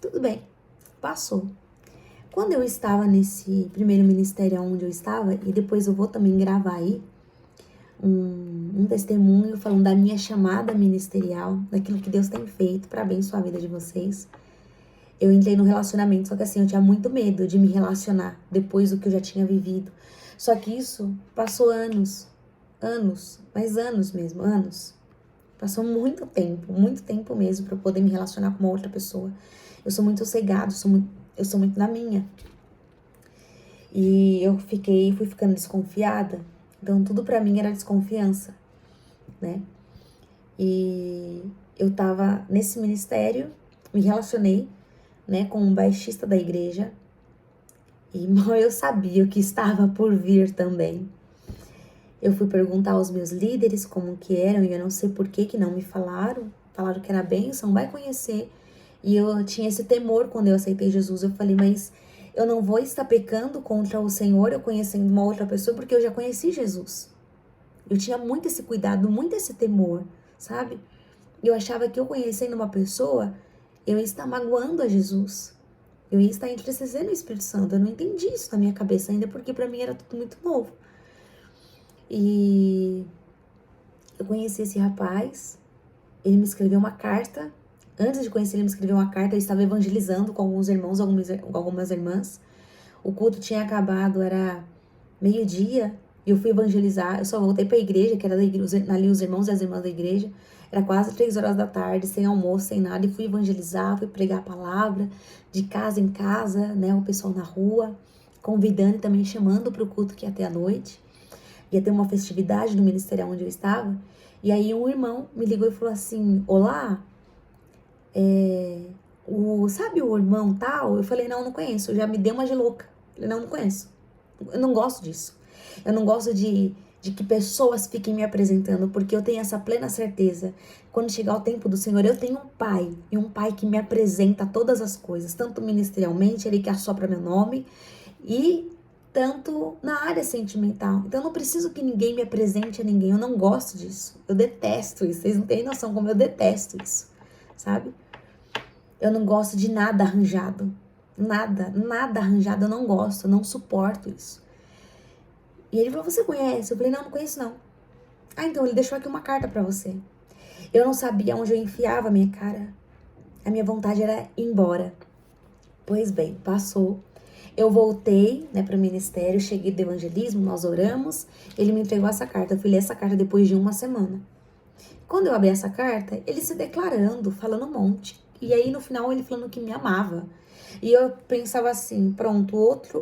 tudo bem, passou. Quando eu estava nesse primeiro ministério onde eu estava, e depois eu vou também gravar aí, um testemunho falando da minha chamada ministerial, daquilo que Deus tem feito para abençoar a vida de vocês. Eu entrei no relacionamento, só que assim, eu tinha muito medo de me relacionar depois do que eu já tinha vivido. Só que isso passou anos, mas anos mesmo, anos. Passou muito tempo mesmo para eu poder me relacionar com uma outra pessoa. Eu sou muito cegado, eu sou muito na minha. E eu fui ficando desconfiada. Então, tudo pra mim era desconfiança, né? E eu tava nesse ministério, me relacionei, né, com um baixista da igreja. E mal eu sabia o que estava por vir também. Eu fui perguntar aos meus líderes como que eram, e eu não sei por que não me falaram. Falaram que era bênção, vai conhecer. E eu tinha esse temor quando eu aceitei Jesus. Eu falei, mas eu não vou estar pecando contra o Senhor, eu conhecendo uma outra pessoa, porque eu já conheci Jesus. Eu tinha muito esse cuidado, muito esse temor, sabe? Eu achava que eu conhecendo uma pessoa, eu ia estar magoando a Jesus. Eu ia estar entristecendo o Espírito Santo. Eu não entendi isso na minha cabeça ainda, porque pra mim era tudo muito novo. E eu conheci esse rapaz, ele me escreveu uma carta. Antes de conhecer ele, me escreveu uma carta. Eu estava evangelizando com alguns irmãos, algumas irmãs. O culto tinha acabado, era meio-dia, e eu fui evangelizar. Eu só voltei para a igreja, que era ali os irmãos e as irmãs da igreja. Era quase 3 horas da tarde, sem almoço, sem nada. E fui evangelizar, fui pregar a palavra, de casa em casa, né? O pessoal na rua, convidando e também chamando para o culto que ia ter à noite. Ia ter uma festividade no ministério onde eu estava. E aí um irmão me ligou e falou assim, olá, sabe o irmão tal? Eu falei, não conheço. Já me deu uma de louca. Eu falei, não conheço. Eu não gosto disso. Eu não gosto de que pessoas fiquem me apresentando, porque eu tenho essa plena certeza. Quando chegar o tempo do Senhor, eu tenho um pai, e um pai que me apresenta todas as coisas, tanto ministerialmente, ele que assopra meu nome, e tanto na área sentimental. Então eu não preciso que ninguém me apresente a ninguém, eu não gosto disso. Eu detesto isso, vocês não têm noção como eu detesto isso, sabe? Eu não gosto de nada arranjado. Nada arranjado eu não gosto, eu não suporto isso. E ele falou, você conhece? Eu falei, não conheço não. Ah, então ele deixou aqui uma carta pra você. Eu não sabia onde eu enfiava a minha cara. A minha vontade era ir embora. Pois bem, passou. Eu voltei, né, para o ministério, cheguei do evangelismo, nós oramos. Ele me entregou essa carta. Eu fui ler essa carta depois de uma semana. Quando eu abri essa carta, ele se declarando, falando um monte. E aí, no final, ele falando que me amava. E eu pensava assim, pronto,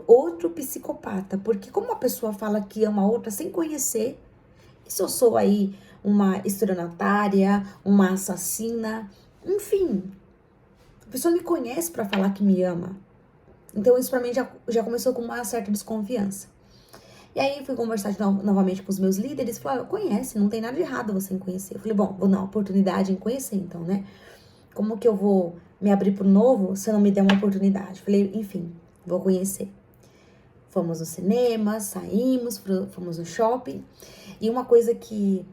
outro psicopata. Porque como uma pessoa fala que ama outra sem conhecer, e se eu sou aí uma estelionatária, uma assassina, enfim. A pessoa me conhece para falar que me ama. Então isso pra mim já começou com uma certa desconfiança. E aí fui conversar novamente com os meus líderes, falaram, conhece, não tem nada de errado você em conhecer. Eu falei, bom, vou dar uma oportunidade em conhecer então, né? Como que eu vou me abrir pro novo se eu não me der uma oportunidade? Falei, enfim, vou conhecer. Fomos no cinema, saímos, fomos no shopping. E uma coisa que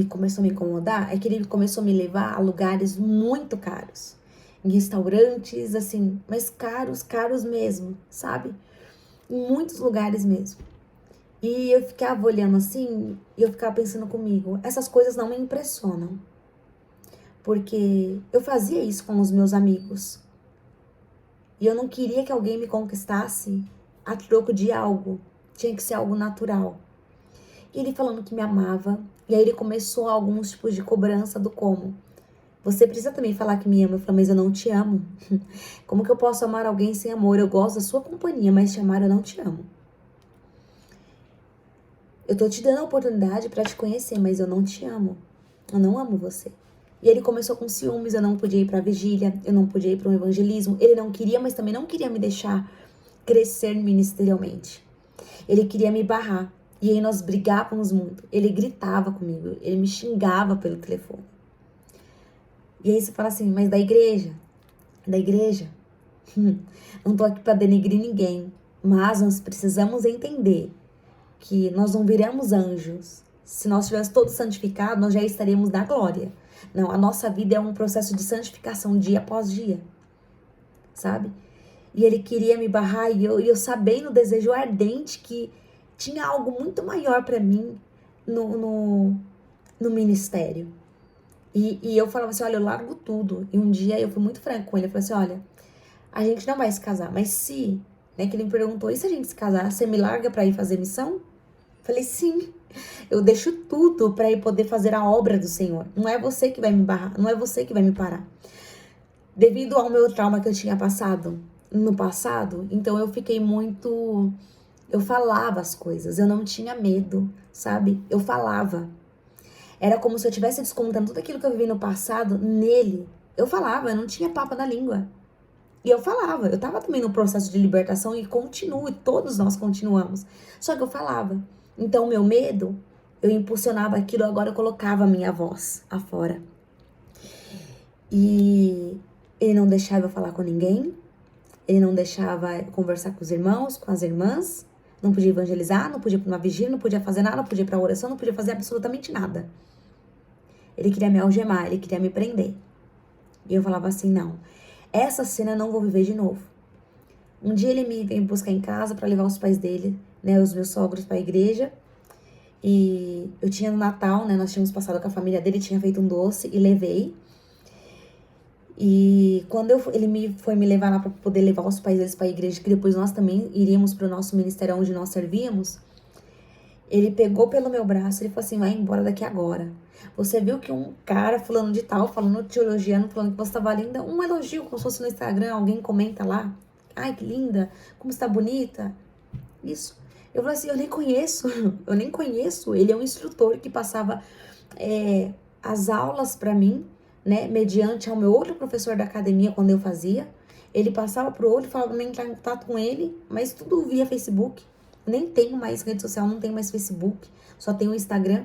começou a me incomodar é que ele começou a me levar a lugares muito caros. Em restaurantes, assim, mas caros mesmo, sabe? Em muitos lugares mesmo. E eu ficava olhando assim, e eu ficava pensando comigo, essas coisas não me impressionam. Porque eu fazia isso com os meus amigos. E eu não queria que alguém me conquistasse a troco de algo. Tinha que ser algo natural. E ele falando que me amava. E aí ele começou alguns tipos de cobrança do como. Você precisa também falar que me ama. Eu falei, mas eu não te amo. Como que eu posso amar alguém sem amor? Eu gosto da sua companhia, mas te amar eu não te amo. Eu tô te dando a oportunidade pra te conhecer, mas eu não te amo. Eu não amo você. E ele começou com ciúmes, eu não podia ir pra vigília, eu não podia ir para um evangelismo. Ele não queria, mas também não queria me deixar crescer ministerialmente. Ele queria me barrar. E aí nós brigávamos muito. Ele gritava comigo, ele me xingava pelo telefone. E aí você fala assim, mas da igreja? Não tô aqui pra denegrir ninguém. Mas nós precisamos entender que nós não viramos anjos. Se nós estivéssemos todos santificados, nós já estaríamos na glória. Não, a nossa vida é um processo de santificação dia após dia, sabe? E ele queria me barrar e eu sabendo o desejo ardente que tinha algo muito maior para mim no ministério. E eu falava assim, olha, eu largo tudo. E um dia eu fui muito franco com ele, eu falei assim, olha, a gente não vai se casar, mas se, né, que ele me perguntou, e se a gente se casar, você me larga para ir fazer missão? Falei, sim, eu deixo tudo para ir poder fazer a obra do Senhor. Não é você que vai me barrar, não é você que vai me parar. Devido ao meu trauma que eu tinha passado no passado, então eu fiquei muito... Eu falava as coisas, eu não tinha medo, sabe? Eu falava. Era como se eu estivesse descontando tudo aquilo que eu vivi no passado nele. Eu falava, eu não tinha papo na língua. E eu falava, eu tava também no processo de libertação e continuo, e todos nós continuamos. Só que eu falava. Então, o meu medo, eu impulsionava aquilo, agora eu colocava a minha voz afora. E ele não deixava eu falar com ninguém, ele não deixava eu conversar com os irmãos, com as irmãs, não podia evangelizar, não podia ir pra uma vigília, não podia fazer nada, não podia ir pra oração, não podia fazer absolutamente nada. Ele queria me algemar, ele queria me prender. E eu falava assim, não, essa cena eu não vou viver de novo. Um dia ele me veio buscar em casa para levar os pais dele, né, os meus sogros para a igreja. E eu tinha no Natal, né, nós tínhamos passado com a família dele, tinha feito um doce e levei. E quando ele foi me levar lá para poder levar os pais deles para a igreja, que depois nós também iríamos para o nosso ministério onde nós servíamos, ele pegou pelo meu braço e falou assim, vai embora daqui agora. Você viu que um cara falando de tal, falando, te elogiando, falando que você estava linda, um elogio, como se fosse no Instagram, alguém comenta lá, ai que linda, como você tá bonita, isso. Eu falei assim, eu nem conheço, ele é um instrutor que passava as aulas pra mim, né, mediante ao meu outro professor da academia quando eu fazia, ele passava pro outro, falava pra mim entrar em contato com ele, mas tudo via Facebook. Nem tenho mais rede social, não tenho mais Facebook, só tenho o Instagram.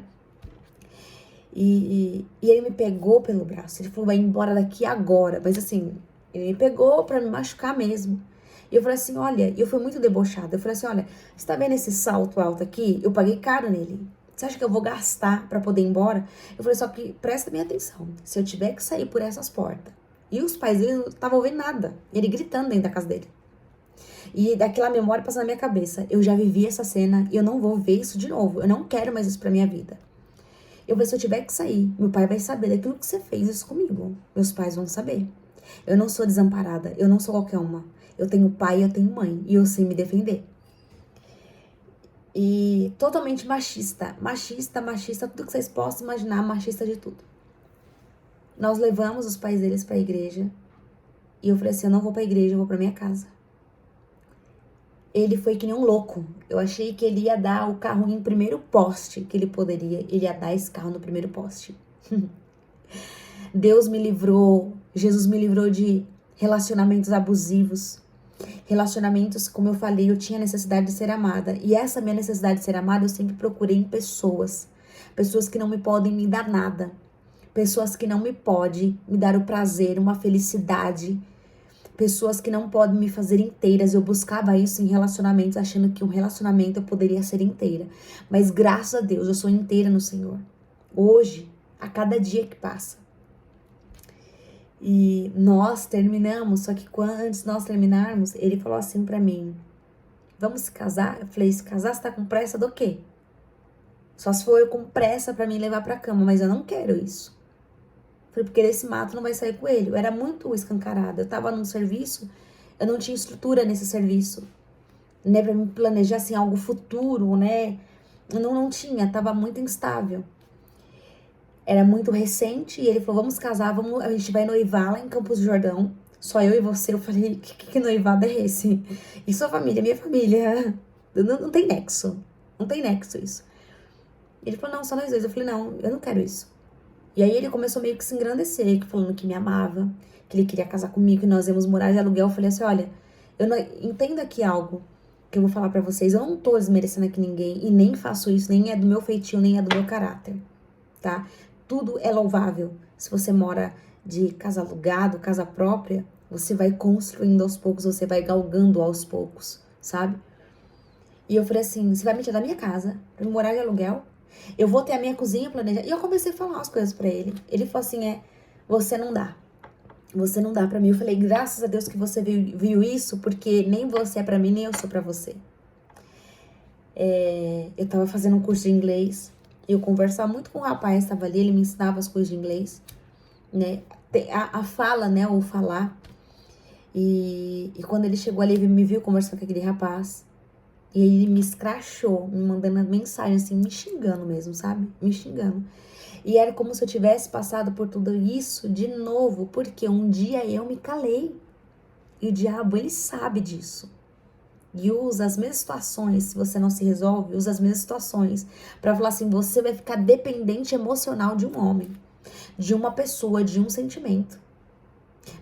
E ele me pegou pelo braço, ele falou, vai embora daqui agora. Mas assim, ele me pegou pra me machucar mesmo. E eu falei assim, olha, eu fui muito debochada. Eu falei assim, olha, você tá vendo esse salto alto aqui? Eu paguei caro nele. Você acha que eu vou gastar pra poder ir embora? Eu falei, só que presta bem atenção. Se eu tiver que sair por essas portas. E os pais dele não estavam ouvindo nada. Ele gritando dentro da casa dele. E daquela memória passa na minha cabeça. Eu já vivi essa cena e eu não vou ver isso de novo. Eu não quero mais isso pra minha vida. Eu falei, se eu tiver que sair, meu pai vai saber daquilo que você fez isso comigo. Meus pais vão saber. Eu não sou desamparada. Eu não sou qualquer uma. Eu tenho pai, eu tenho mãe. E eu sei me defender. E totalmente machista. Machista. Tudo que vocês possam imaginar, machista de tudo. Nós levamos os pais deles pra igreja. E eu falei assim, eu não vou pra igreja, eu vou pra minha casa. Ele foi que nem um louco. Eu achei que ele ia dar o carro em primeiro poste que ele poderia. Ele ia dar esse carro no primeiro poste. Deus me livrou, Jesus me livrou de relacionamentos abusivos. Relacionamentos, como eu falei, eu tinha necessidade de ser amada. E essa minha necessidade de ser amada, eu sempre procurei em pessoas. Pessoas que não me podem me dar nada. Pessoas que não me podem me dar o prazer, uma felicidade. Pessoas que não podem me fazer inteiras. Eu buscava isso em relacionamentos, achando que um relacionamento eu poderia ser inteira. Mas graças a Deus, eu sou inteira no Senhor. Hoje, a cada dia que passa. E nós terminamos, só que antes de nós terminarmos, ele falou assim pra mim: vamos se casar? Eu falei: se casar, você tá com pressa do quê? Só se for eu com pressa pra me levar pra cama, mas eu não quero isso. Eu falei: porque desse mato não vai sair coelho. Eu era muito escancarada. Eu tava num serviço, eu não tinha estrutura nesse serviço, né? Pra me planejar assim, algo futuro, né? Eu não tinha, tava muito instável. Era muito recente e ele falou: vamos casar, a gente vai noivar lá em Campos do Jordão. Só eu e você. Eu falei: que noivado é esse? E sua família, minha família. Não tem nexo. Não tem nexo isso. Ele falou: não, só nós dois. Eu falei: não, eu não quero isso. E aí ele começou meio que se engrandecer, falando que me amava, que ele queria casar comigo, que nós íamos morar de aluguel. Eu falei assim: olha, eu não entendo aqui algo que eu vou falar pra vocês. Eu não tô desmerecendo aqui ninguém e nem faço isso, nem é do meu feitio, nem é do meu caráter, tá? Tudo é louvável. Se você mora de casa alugado, casa própria, você vai construindo aos poucos, você vai galgando aos poucos, sabe? E eu falei assim: você vai me tirar da minha casa pra me morar de aluguel? Eu vou ter a minha cozinha planejada. E eu comecei a falar as coisas pra ele. Ele falou assim: você não dá. Você não dá pra mim. Eu falei: graças a Deus que você viu isso, porque nem você é pra mim, nem eu sou pra você. Eu tava fazendo um curso de inglês. Eu conversava muito com o rapaz, estava ali, ele me ensinava as coisas de inglês, né? A fala, né? O falar. E quando ele chegou ali, ele me viu conversando com aquele rapaz. E aí ele me escrachou, me mandando mensagem assim, me xingando mesmo, sabe? Me xingando. E era como se eu tivesse passado por tudo isso de novo, porque um dia eu me calei. E o diabo, ele sabe disso. E usa as mesmas situações, se você não se resolve, usa as mesmas situações pra falar assim: você vai ficar dependente emocional de um homem, de uma pessoa, de um sentimento.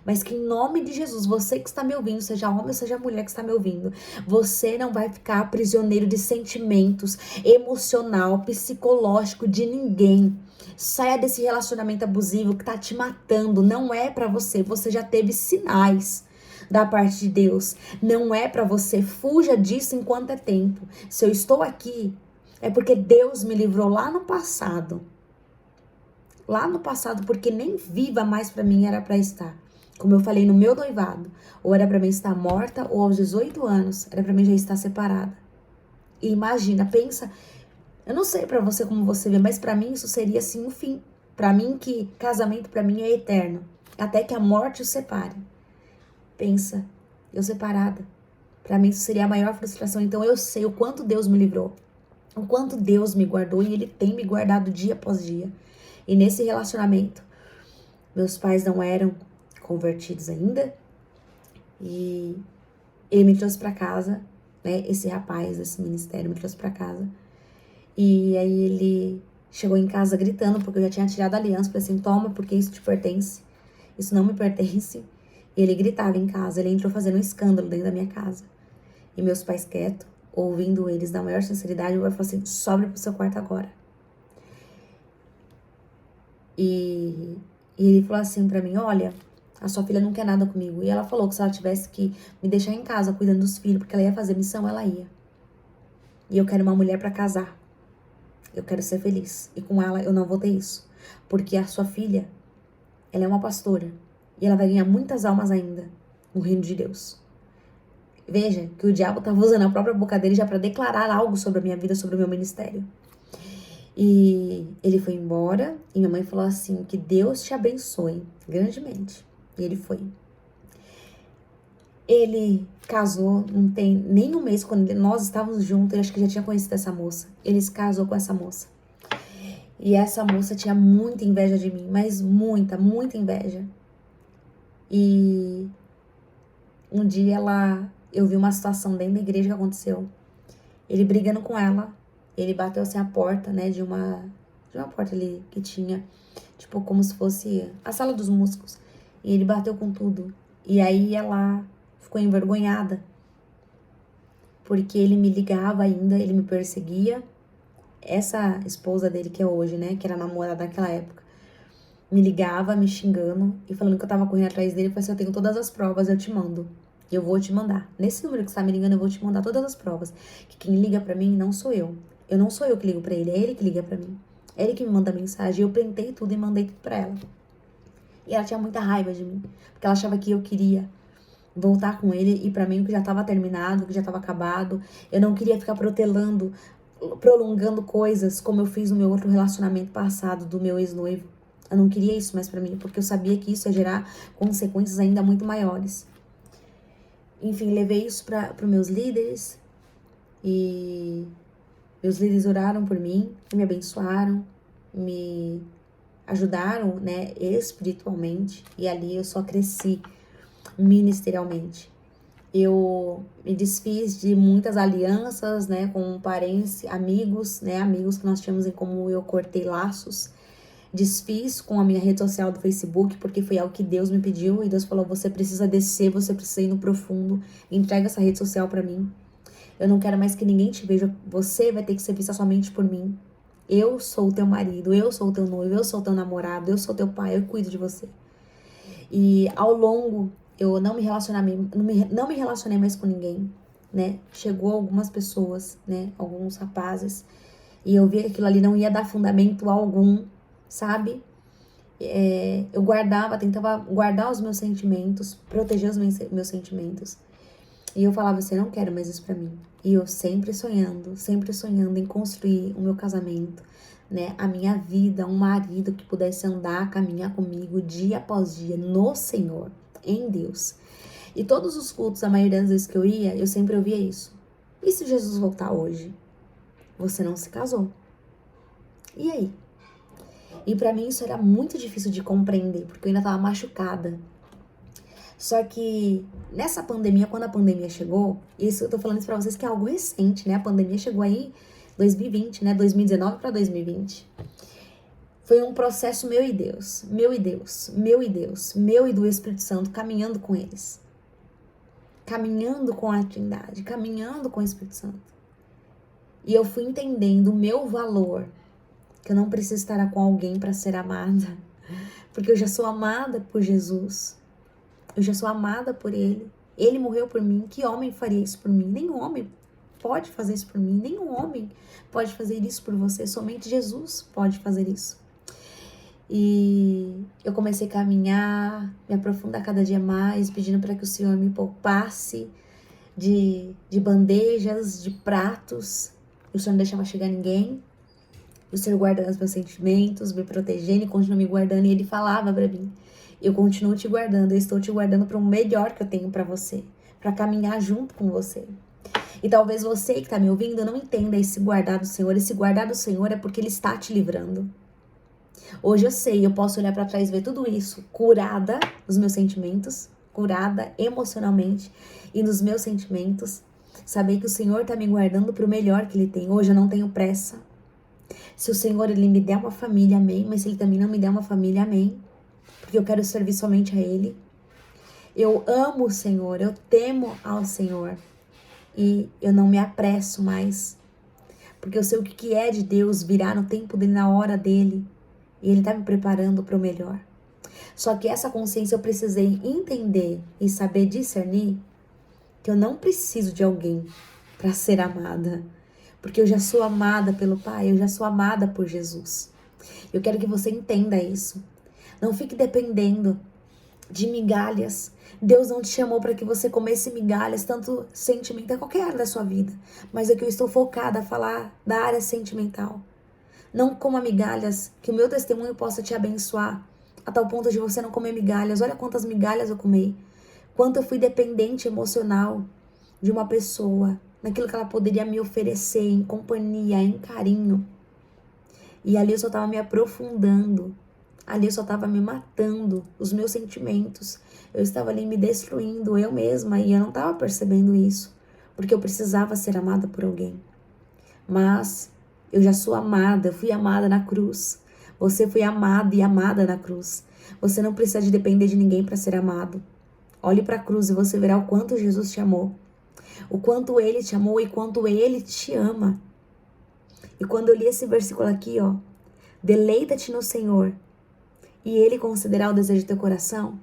Mas que em nome de Jesus, você que está me ouvindo, seja homem ou seja mulher que está me ouvindo, você não vai ficar prisioneiro de sentimentos, emocional, psicológico de ninguém. Saia desse relacionamento abusivo que tá te matando. Não é pra você. Você já teve sinais da parte de Deus. Não é pra você. Fuja disso enquanto é tempo. Se eu estou aqui, é porque Deus me livrou lá no passado. Lá no passado, porque nem viva mais pra mim era pra estar. Como eu falei no meu noivado, ou era pra mim estar morta, ou aos 18 anos, era pra mim já estar separada. E imagina, pensa, eu não sei pra você como você vê, mas pra mim isso seria assim o fim. Pra mim que casamento pra mim é eterno, até que a morte os separe. Pensa, eu separada. Pra mim isso seria a maior frustração. Então eu sei o quanto Deus me livrou, o quanto Deus me guardou, e Ele tem me guardado dia após dia. E nesse relacionamento, meus pais não eram convertidos ainda, e ele me trouxe pra casa, né? Esse rapaz desse ministério me trouxe pra casa. E aí ele chegou em casa gritando, porque eu já tinha tirado a aliança. Falei assim: toma, porque isso te pertence. Isso não me pertence. E ele gritava em casa. Ele entrou fazendo um escândalo dentro da minha casa. E meus pais quietos, ouvindo eles na maior sinceridade, eu falei assim: sobe pro seu quarto agora. E ele falou assim pra mim: olha, a sua filha não quer nada comigo. E ela falou que se ela tivesse que me deixar em casa cuidando dos filhos, porque ela ia fazer missão, ela ia. E eu quero uma mulher pra casar. Eu quero ser feliz. E com ela eu não vou ter isso. Porque a sua filha, ela é uma pastora. E ela vai ganhar muitas almas ainda no reino de Deus. Veja que o diabo estava usando a própria boca dele já para declarar algo sobre a minha vida, sobre o meu ministério. E ele foi embora. E minha mãe falou assim: que Deus te abençoe grandemente. E ele foi. Ele casou, não tem nem um mês, quando nós estávamos juntos, eu acho que já tinha conhecido essa moça. Ele se casou com essa moça. E essa moça tinha muita inveja de mim, mas muita, muita inveja. E um dia eu vi uma situação dentro da igreja que aconteceu. Ele brigando com ela, ele bateu assim a porta, né, de uma porta ali que tinha, tipo, como se fosse a sala dos músicos. E ele bateu com tudo. E aí ela ficou envergonhada, porque ele me ligava ainda, ele me perseguia. Essa esposa dele que é hoje, né, que era namorada naquela época, me ligava, me xingando e falando que eu tava correndo atrás dele. Eu falei assim, eu tenho todas as provas, eu te mando. Eu vou te mandar. Nesse número que você tá me ligando, eu vou te mandar todas as provas. Que quem liga pra mim não sou eu. Eu não sou eu que ligo pra ele, é ele que liga pra mim. É ele que me manda mensagem. Eu printei tudo e mandei tudo pra ela. E ela tinha muita raiva de mim, porque ela achava que eu queria voltar com ele e pra mim o que já tava terminado, o que já tava acabado. Eu não queria ficar prolongando coisas como eu fiz no meu outro relacionamento passado, do meu ex-noivo. Eu não queria isso mais pra mim, porque eu sabia que isso ia gerar consequências ainda muito maiores. Enfim, levei isso para os meus líderes e meus líderes oraram por mim, me abençoaram, me ajudaram, né, espiritualmente, e ali eu só cresci ministerialmente. Eu me desfiz de muitas alianças, né, com parentes, amigos, né, amigos que nós tínhamos em comum. Eu cortei laços, desfiz com a minha rede social do Facebook, porque foi algo que Deus me pediu, e Deus falou, você precisa descer, você precisa ir no profundo, entrega essa rede social pra mim. Eu não quero mais que ninguém te veja, você vai ter que ser vista somente por mim. Eu sou o teu marido, eu sou o teu noivo, eu sou o teu namorado, eu sou o teu pai, eu cuido de você. E ao longo, eu não me relacionei mais com ninguém, né? Chegou algumas pessoas, né? Alguns rapazes, e eu vi que aquilo ali não ia dar fundamento algum, sabe? Eu tentava guardar os meus sentimentos, proteger os meus sentimentos. E eu falava assim, não quero mais isso pra mim. E eu sempre sonhando em construir o meu casamento, né? A minha vida, um marido que pudesse andar, caminhar comigo dia após dia no Senhor, em Deus. E todos os cultos, a maioria das vezes que eu ia, eu sempre ouvia isso. E se Jesus voltar hoje? Você não se casou. E aí? E pra mim isso era muito difícil de compreender, porque eu ainda tava machucada. Só que nessa pandemia, quando a pandemia chegou, isso eu tô falando isso pra vocês que é algo recente, né? A pandemia chegou aí 2020, né? 2019 pra 2020. Foi um processo meu e Deus, meu e Deus, meu e Deus, meu e do Espírito Santo, caminhando com eles. Caminhando com a Trindade, caminhando com o Espírito Santo. E eu fui entendendo o meu valor, que eu não preciso estar com alguém para ser amada, porque eu já sou amada por Jesus. Eu já sou amada por Ele. Ele morreu por mim. Que homem faria isso por mim? Nenhum homem pode fazer isso por mim. Nenhum homem pode fazer isso por você. Somente Jesus pode fazer isso. E eu comecei a caminhar, me aprofundar cada dia mais, pedindo para que o Senhor me poupasse de bandejas, de pratos. O Senhor não deixava chegar ninguém. O Senhor guardando os meus sentimentos, me protegendo e continua me guardando. E Ele falava para mim, eu continuo te guardando, eu estou te guardando para o melhor que eu tenho para você, para caminhar junto com você. E talvez você que está me ouvindo não entenda esse guardar do Senhor. Esse guardar do Senhor é porque Ele está te livrando. Hoje eu sei, eu posso olhar para trás e ver tudo isso, curada nos meus sentimentos, curada emocionalmente e nos meus sentimentos. Saber que o Senhor está me guardando para o melhor que Ele tem. Hoje eu não tenho pressa. Se o Senhor, Ele me der uma família, amém. Mas se Ele também não me der uma família, amém. Porque eu quero servir somente a Ele. Eu amo o Senhor, eu temo ao Senhor. E eu não me apresso mais. Porque eu sei o que é de Deus virá no tempo dele, na hora dele. E Ele está me preparando para o melhor. Só que essa consciência eu precisei entender e saber discernir que eu não preciso de alguém para ser amada. Porque eu já sou amada pelo Pai, eu já sou amada por Jesus. Eu quero que você entenda isso. Não fique dependendo de migalhas. Deus não te chamou para que você comesse migalhas, tanto sentimento, em qualquer área da sua vida. Mas é que eu estou focada a falar da área sentimental. Não coma migalhas, que o meu testemunho possa te abençoar, a tal ponto de você não comer migalhas. Olha quantas migalhas eu comi. Quanto eu fui dependente emocional de uma pessoa, naquilo que ela poderia me oferecer em companhia, em carinho. E ali eu só estava me aprofundando. Ali eu só estava me matando, os meus sentimentos. Eu estava ali me destruindo eu mesma e eu não estava percebendo isso. Porque eu precisava ser amada por alguém. Mas eu já sou amada, eu fui amada na cruz. Você foi amado e amada na cruz. Você não precisa de depender de ninguém para ser amado. Olhe para a cruz e você verá o quanto Jesus te amou. O quanto Ele te amou e quanto Ele te ama. E quando eu li esse versículo aqui, ó, deleita-te no Senhor e Ele concederá o desejo do teu coração.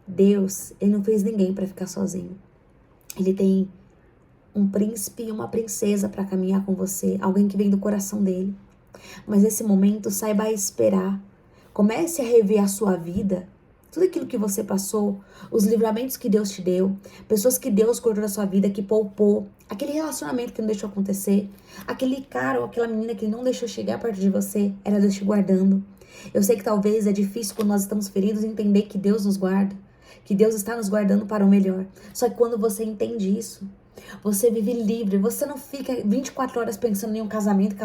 Deus, Ele não fez ninguém para ficar sozinho. Ele tem um príncipe e uma princesa para caminhar com você, alguém que vem do coração dele. Mas nesse momento, saiba esperar. Comece a rever a sua vida, tudo aquilo que você passou, os livramentos que Deus te deu, pessoas que Deus cortou da sua vida, que poupou, aquele relacionamento que não deixou acontecer, aquele cara ou aquela menina que não deixou chegar perto de você, era Deus te guardando. Eu sei que talvez é difícil quando nós estamos feridos entender que Deus nos guarda, que Deus está nos guardando para o melhor. Só que quando você entende isso, você vive livre, você não fica 24 horas pensando em um casamento,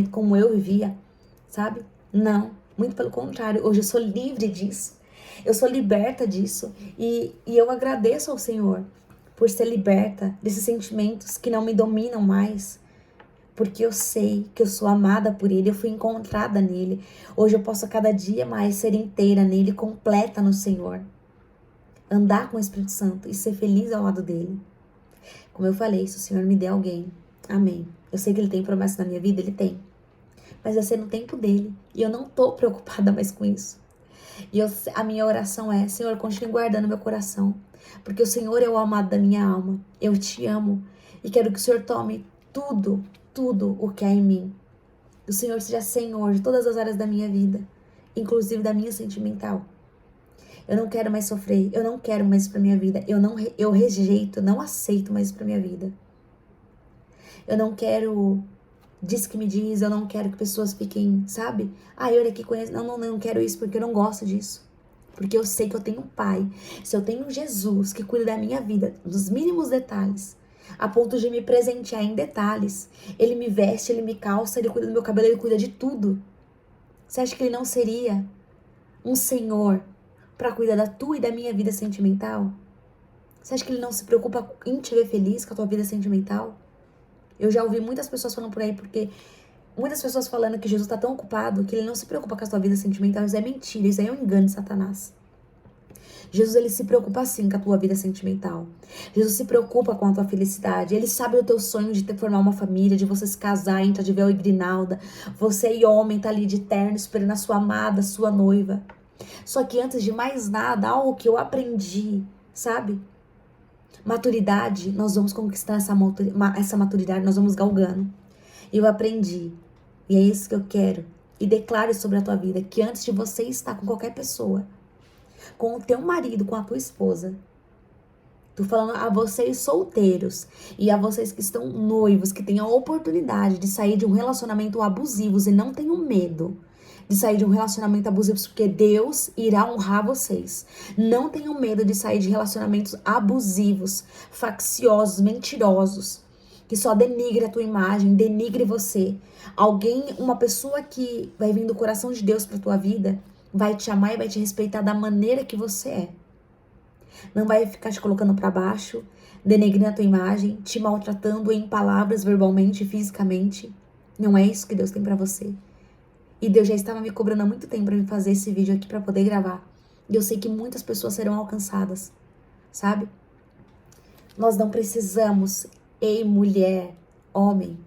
como eu vivia, sabe? Não, muito pelo contrário, hoje eu sou livre disso, eu sou liberta disso e eu agradeço ao Senhor por ser liberta desses sentimentos que não me dominam mais, porque eu sei que eu sou amada por Ele, eu fui encontrada nele. Hoje eu posso a cada dia mais ser inteira nele, completa no Senhor, andar com o Espírito Santo e ser feliz ao lado dele. Como eu falei, se o Senhor me der alguém, amém. Eu sei que Ele tem promessa na minha vida, Ele tem. Mas vai ser no tempo dele. E eu não tô preocupada mais com isso. E a minha oração é, Senhor, continue guardando meu coração. Porque o Senhor é o amado da minha alma. Eu te amo. E quero que o Senhor tome tudo o que há em mim. Que o Senhor seja Senhor de todas as áreas da minha vida. Inclusive da minha sentimental. Eu não quero mais sofrer. Eu não quero mais isso pra minha vida. Eu rejeito, não aceito mais isso pra minha vida. Eu não quero... Diz que me diz, eu não quero que pessoas fiquem, sabe? Olha aqui, conheço. Não quero isso porque eu não gosto disso. Porque eu sei que eu tenho um Pai. Se eu tenho um Jesus que cuida da minha vida, dos mínimos detalhes, a ponto de me presentear em detalhes. Ele me veste, ele me calça, ele cuida do meu cabelo, ele cuida de tudo. Você acha que ele não seria um Senhor para cuidar da tua e da minha vida sentimental? Você acha que ele não se preocupa em te ver feliz com a tua vida sentimental? Eu já ouvi muitas pessoas falando por aí, porque muitas pessoas falando que Jesus está tão ocupado que ele não se preocupa com a sua vida sentimental. Isso é mentira, isso aí é um engano de Satanás. Jesus, ele se preocupa sim com a tua vida sentimental. Jesus se preocupa com a tua felicidade. Ele sabe o teu sonho de formar uma família, de você se casar, entrar de véu e grinalda. Você e homem tá ali de terno esperando a sua amada, sua noiva. Só que antes de mais nada, algo que eu aprendi, sabe? Maturidade, nós vamos conquistar essa maturidade, nós vamos galgando. Eu aprendi, e é isso que eu quero, e declare sobre a tua vida, que antes de você estar com qualquer pessoa, com o teu marido, com a tua esposa, tô falando a vocês solteiros, e a vocês que estão noivos, que têm a oportunidade de sair de um relacionamento abusivo, e não tenham medo de sair de um relacionamento abusivo, porque Deus irá honrar vocês. Não tenham medo de sair de relacionamentos abusivos, facciosos, mentirosos, que só denigre a tua imagem, denigre você. Uma pessoa que vai vir do coração de Deus pra tua vida, vai te amar e vai te respeitar da maneira que você é. Não vai ficar te colocando pra baixo, denegrindo a tua imagem, te maltratando em palavras, verbalmente, fisicamente. Não é isso que Deus tem pra você. E Deus já estava me cobrando há muito tempo para me fazer esse vídeo aqui para poder gravar. E eu sei que muitas pessoas serão alcançadas, sabe? Nós não precisamos, ei mulher, homem,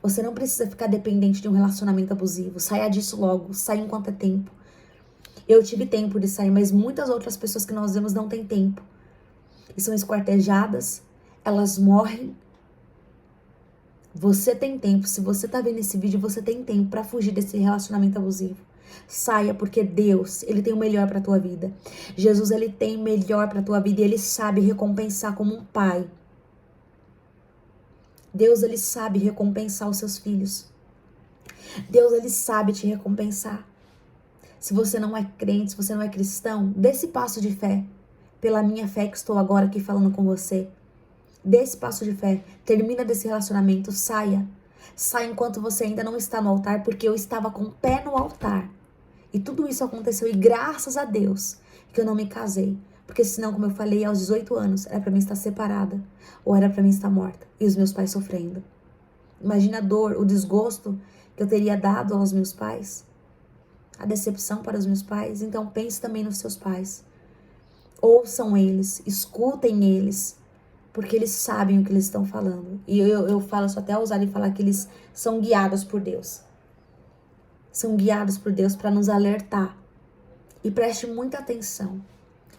você não precisa ficar dependente de um relacionamento abusivo. Saia disso logo, saia enquanto é tempo. Eu tive tempo de sair, mas muitas outras pessoas que nós vemos não têm tempo. E são esquartejadas, elas morrem. Você tem tempo, se você tá vendo esse vídeo, você tem tempo pra fugir desse relacionamento abusivo. Saia, porque Deus, ele tem o melhor pra tua vida. Jesus, ele tem o melhor pra tua vida e ele sabe recompensar como um pai. Deus, ele sabe recompensar os seus filhos. Deus, ele sabe te recompensar. Se você não é crente, se você não é cristão, dê esse passo de fé. Pela minha fé que estou agora aqui falando com você. Dê esse passo de fé, termina desse relacionamento, saia. Saia enquanto você ainda não está no altar, porque eu estava com o pé no altar. E tudo isso aconteceu, e graças a Deus que eu não me casei. Porque senão, como eu falei, aos 18 anos, era pra mim estar separada, ou era pra mim estar morta, e os meus pais sofrendo. Imagina a dor, o desgosto que eu teria dado aos meus pais, a decepção para os meus pais. Então pense também nos seus pais. Ouçam eles, escutem eles, porque eles sabem o que eles estão falando. E eu falo, só até usar e falar que eles são guiados por Deus. São guiados por Deus para nos alertar. E preste muita atenção.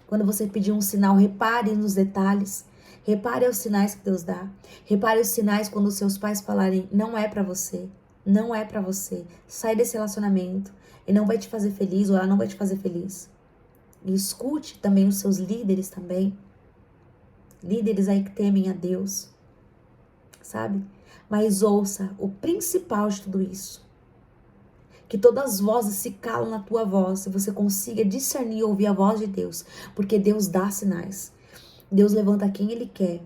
Quando você pedir um sinal, repare nos detalhes. Repare os sinais que Deus dá. Repare os sinais quando os seus pais falarem, não é pra você. Não é pra você. Sai desse relacionamento. Ele não vai te fazer feliz ou ela não vai te fazer feliz. E escute também os seus líderes também. Líderes aí que temem a Deus. Sabe? Mas ouça o principal de tudo isso. Que todas as vozes se calam na tua voz. E você consiga discernir e ouvir a voz de Deus. Porque Deus dá sinais. Deus levanta quem Ele quer.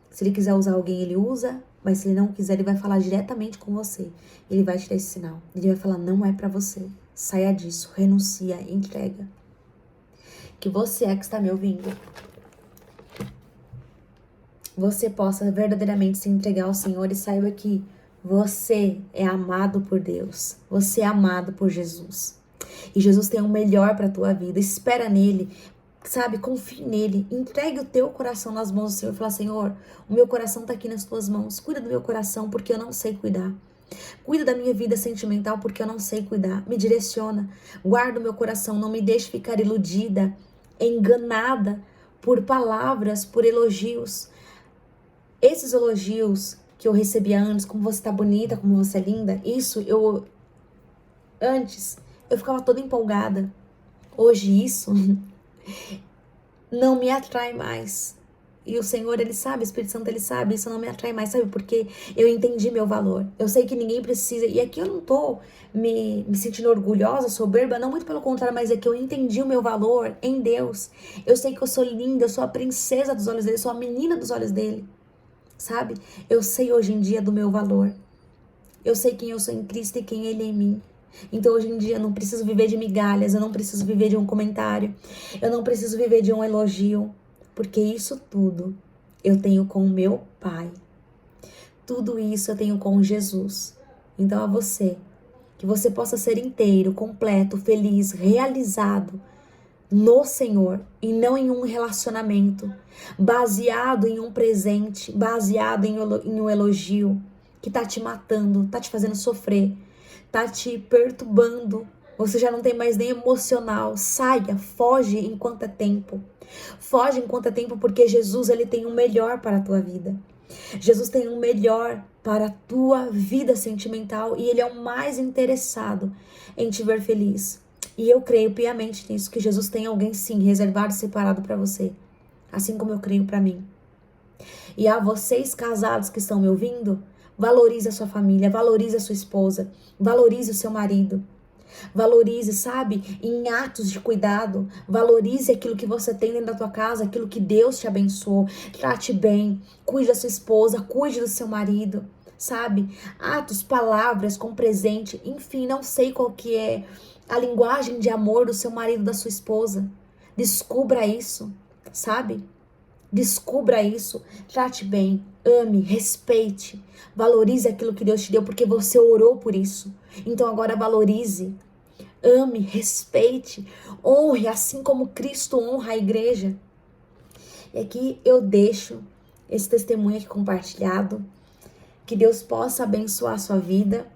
Se Ele quiser usar alguém, Ele usa. Mas se Ele não quiser, Ele vai falar diretamente com você. Ele vai te dar esse sinal. Ele vai falar, não é pra você. Saia disso, renuncia, entrega. Que você que está me ouvindo, você possa verdadeiramente se entregar ao Senhor e saiba que você é amado por Deus. Você é amado por Jesus. E Jesus tem o melhor para a tua vida. Espera nele. Sabe, confie nele, entregue o teu coração nas mãos do Senhor e fala, Senhor, o meu coração está aqui nas tuas mãos, cuida do meu coração porque eu não sei cuidar, cuida da minha vida sentimental porque eu não sei cuidar, me direciona, guarda o meu coração, não me deixe ficar iludida, enganada por palavras, por elogios, esses elogios que eu recebia antes, como você tá bonita, como você é linda, antes eu ficava toda empolgada, hoje isso não me atrai mais. E o Senhor, Ele sabe, o Espírito Santo, Ele sabe, isso não me atrai mais, sabe? Porque eu entendi meu valor. Eu sei que ninguém precisa, e aqui eu não tô me sentindo orgulhosa, soberba, não, muito pelo contrário, mas é que eu entendi o meu valor em Deus. Eu sei que eu sou linda, eu sou a princesa dos olhos dele, eu sou a menina dos olhos dele, sabe? Eu sei hoje em dia do meu valor. Eu sei quem eu sou em Cristo e quem Ele é em mim. Então hoje em dia eu não preciso viver de migalhas, eu não preciso viver de um comentário, eu não preciso viver de um elogio, porque isso tudo eu tenho com o meu Pai. Tudo isso eu tenho com Jesus. Então a você, que você possa ser inteiro, completo, feliz, realizado no Senhor e não em um relacionamento baseado em um presente, baseado em um elogio que tá te matando, tá te fazendo sofrer, tá te perturbando, você já não tem mais nem emocional. Saia, foge enquanto é tempo. Foge enquanto é tempo, porque Jesus, Ele tem o melhor para a tua vida. Jesus tem o melhor para a tua vida sentimental e Ele é o mais interessado em te ver feliz. E eu creio piamente nisso, que Jesus tem alguém sim, reservado, separado para você, assim como eu creio para mim. E a vocês casados que estão me ouvindo, valorize a sua família, valorize a sua esposa, valorize o seu marido. Valorize, sabe, em atos de cuidado. Valorize aquilo que você tem dentro da tua casa, aquilo que Deus te abençoou. Trate bem, cuide da sua esposa, cuide do seu marido, sabe? Atos, palavras com presente, enfim, não sei qual que é a linguagem de amor do seu marido, da sua esposa. Descubra isso, sabe? Descubra isso, trate bem, ame, respeite, valorize aquilo que Deus te deu, porque você orou por isso. Então agora valorize, ame, respeite, honre, assim como Cristo honra a igreja. E aqui eu deixo esse testemunho aqui compartilhado, que Deus possa abençoar a sua vida,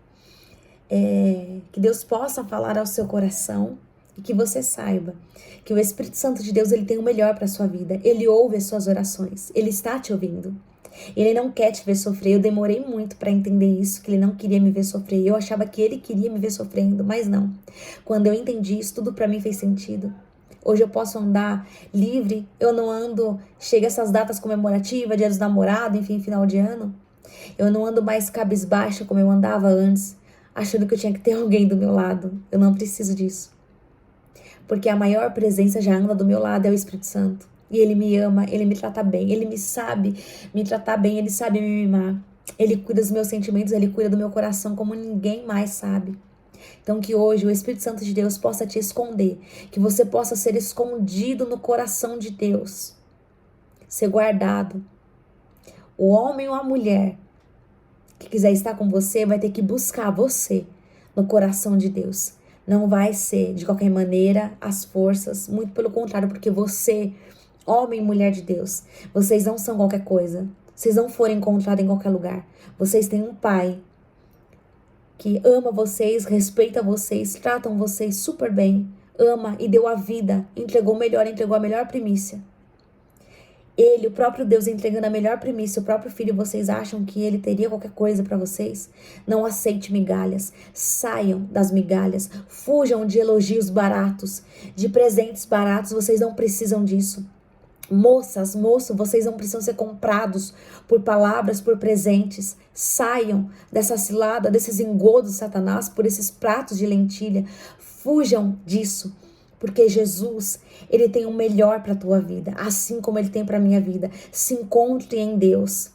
que Deus possa falar ao seu coração, e que você saiba que o Espírito Santo de Deus, ele tem o melhor para a sua vida. Ele ouve as suas orações. Ele está te ouvindo. Ele não quer te ver sofrer. Eu demorei muito para entender isso, que ele não queria me ver sofrer. Eu achava que ele queria me ver sofrendo, mas não. Quando eu entendi isso, tudo para mim fez sentido. Hoje eu posso andar livre. Eu não ando... Chega essas datas comemorativas, Dia dos Namorados, enfim, final de ano. Eu não ando mais cabisbaixa como eu andava antes, achando que eu tinha que ter alguém do meu lado. Eu não preciso disso. Porque a maior presença já anda do meu lado, é o Espírito Santo. E Ele me ama, Ele me trata bem, Ele me sabe me tratar bem, Ele sabe me mimar. Ele cuida dos meus sentimentos, Ele cuida do meu coração como ninguém mais sabe. Então que hoje o Espírito Santo de Deus possa te esconder, que você possa ser escondido no coração de Deus, ser guardado. O homem ou a mulher que quiser estar com você vai ter que buscar você no coração de Deus. Não vai ser, de qualquer maneira, as forças, muito pelo contrário, porque você Homem e mulher de Deus, vocês não são qualquer coisa. Vocês não foram encontrados em qualquer lugar. Vocês têm um pai que ama vocês, respeita vocês, tratam vocês super bem, ama e deu a vida, entregou o melhor, entregou a melhor primícia. Ele, o próprio Deus, entregando a melhor primícia, o próprio Filho, vocês acham que ele teria qualquer coisa para vocês? Não aceite migalhas, saiam das migalhas, fujam de elogios baratos, de presentes baratos, vocês não precisam disso. Moças, moço, vocês não precisam ser comprados por palavras, por presentes. Saiam dessa cilada, desses engodos de Satanás, por esses pratos de lentilha. Fujam disso, porque Jesus, ele tem o melhor para a tua vida, assim como ele tem para a minha vida. Se encontre em Deus.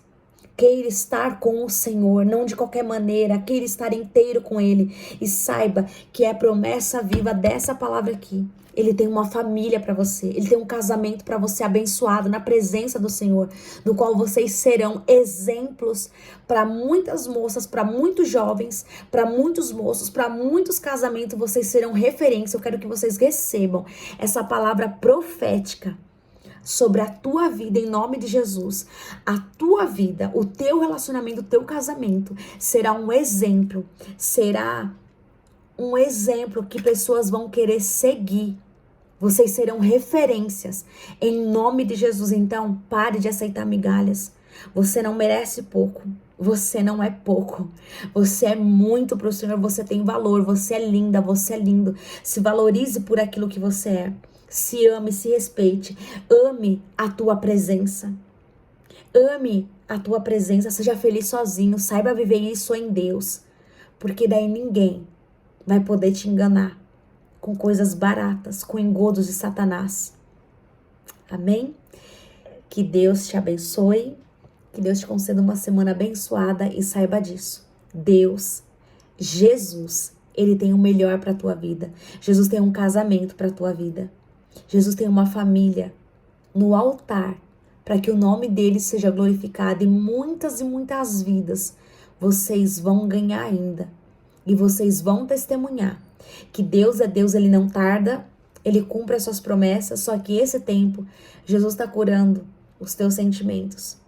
Queira estar com o Senhor, não de qualquer maneira, queira estar inteiro com Ele. E saiba que é a promessa viva dessa palavra aqui. Ele tem uma família para você, Ele tem um casamento para você abençoado na presença do Senhor, no qual vocês serão exemplos para muitas moças, para muitos jovens, para muitos moços, para muitos casamentos, vocês serão referência. Eu quero que vocês recebam essa palavra profética sobre a tua vida em nome de Jesus. A tua vida, o teu relacionamento, o teu casamento será um exemplo, que pessoas vão querer seguir. Vocês serão referências em nome de Jesus. Então, pare de aceitar migalhas. Você não merece pouco. Você não é pouco. Você é muito para o Senhor. Você tem valor. Você é linda. Você é lindo. Se valorize por aquilo que você é. Se ame, se respeite. Ame a tua presença. Ame a tua presença. Seja feliz sozinho. Saiba viver isso em Deus. Porque daí ninguém vai poder te enganar com coisas baratas, com engodos de Satanás. Amém? Que Deus te abençoe. Que Deus te conceda uma semana abençoada e saiba disso. Deus, Jesus, Ele tem o melhor para a tua vida. Jesus tem um casamento para a tua vida. Jesus tem uma família no altar para que o nome dele seja glorificado e muitas vidas vocês vão ganhar ainda e vocês vão testemunhar que Deus é Deus, ele não tarda, ele cumpre as suas promessas, só que esse tempo Jesus está curando os teus sentimentos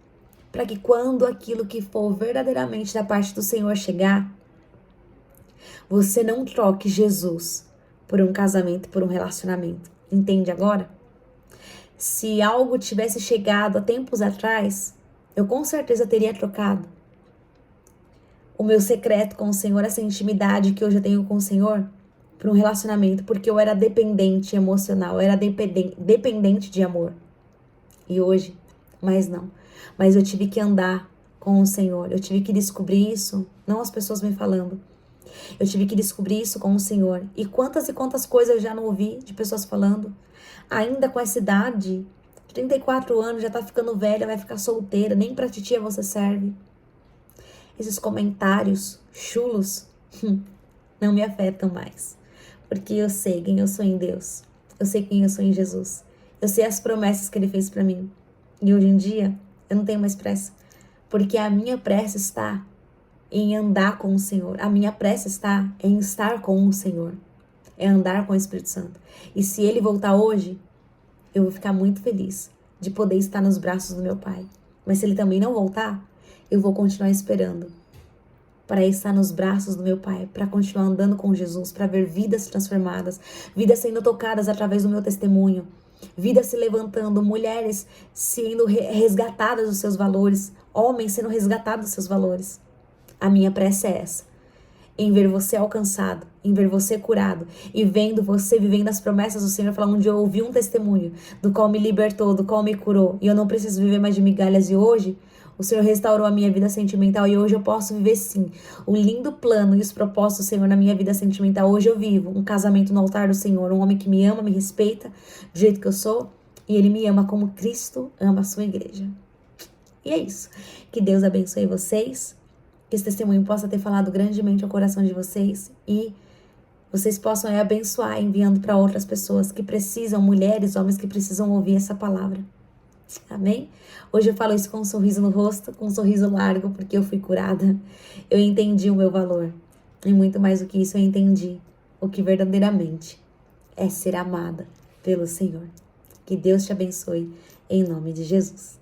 para que quando aquilo que for verdadeiramente da parte do Senhor chegar, você não troque Jesus por um casamento, por um relacionamento. Entende agora? Se algo tivesse chegado há tempos atrás, eu com certeza teria trocado o meu secreto com o Senhor, essa intimidade que hoje eu tenho com o Senhor, por um relacionamento, porque eu era dependente emocional, eu era dependente de amor. E hoje, mais não. Mas eu tive que andar com o Senhor, eu tive que descobrir isso, não as pessoas me falando. Eu tive que descobrir isso com o Senhor. E quantas coisas eu já não ouvi de pessoas falando. Ainda com essa idade, 34 anos, já tá ficando velha, vai ficar solteira, nem pra titia você serve. Esses comentários chulos não me afetam mais. Porque eu sei quem eu sou em Deus. Eu sei quem eu sou em Jesus. Eu sei as promessas que Ele fez pra mim. E hoje em dia, eu não tenho mais pressa. Porque a minha pressa está em andar com o Senhor. A minha pressa está em estar com o Senhor. É andar com o Espírito Santo. E se Ele voltar hoje, eu vou ficar muito feliz de poder estar nos braços do meu Pai. Mas se Ele também não voltar, eu vou continuar esperando para estar nos braços do meu Pai, para continuar andando com Jesus, para ver vidas transformadas, vidas sendo tocadas através do meu testemunho, vidas se levantando, mulheres sendo resgatadas dos seus valores, homens sendo resgatados dos seus valores. A minha pressa é essa, em ver você alcançado, em ver você curado e vendo você vivendo as promessas do Senhor, falar onde eu ouvi um testemunho do qual me libertou, do qual me curou e eu não preciso viver mais de migalhas. E hoje o Senhor restaurou a minha vida sentimental e hoje eu posso viver sim o lindo plano e os propósitos do Senhor na minha vida sentimental. Hoje eu vivo um casamento no altar do Senhor, um homem que me ama, me respeita do jeito que eu sou e Ele me ama como Cristo ama a sua igreja. E é isso. Que Deus abençoe vocês, que esse testemunho possa ter falado grandemente ao coração de vocês e vocês possam abençoar enviando para outras pessoas que precisam, mulheres, homens que precisam ouvir essa palavra. Amém? Hoje eu falo isso com um sorriso no rosto, com um sorriso largo, porque eu fui curada. Eu entendi o meu valor. E muito mais do que isso, eu entendi o que verdadeiramente é ser amada pelo Senhor. Que Deus te abençoe, em nome de Jesus.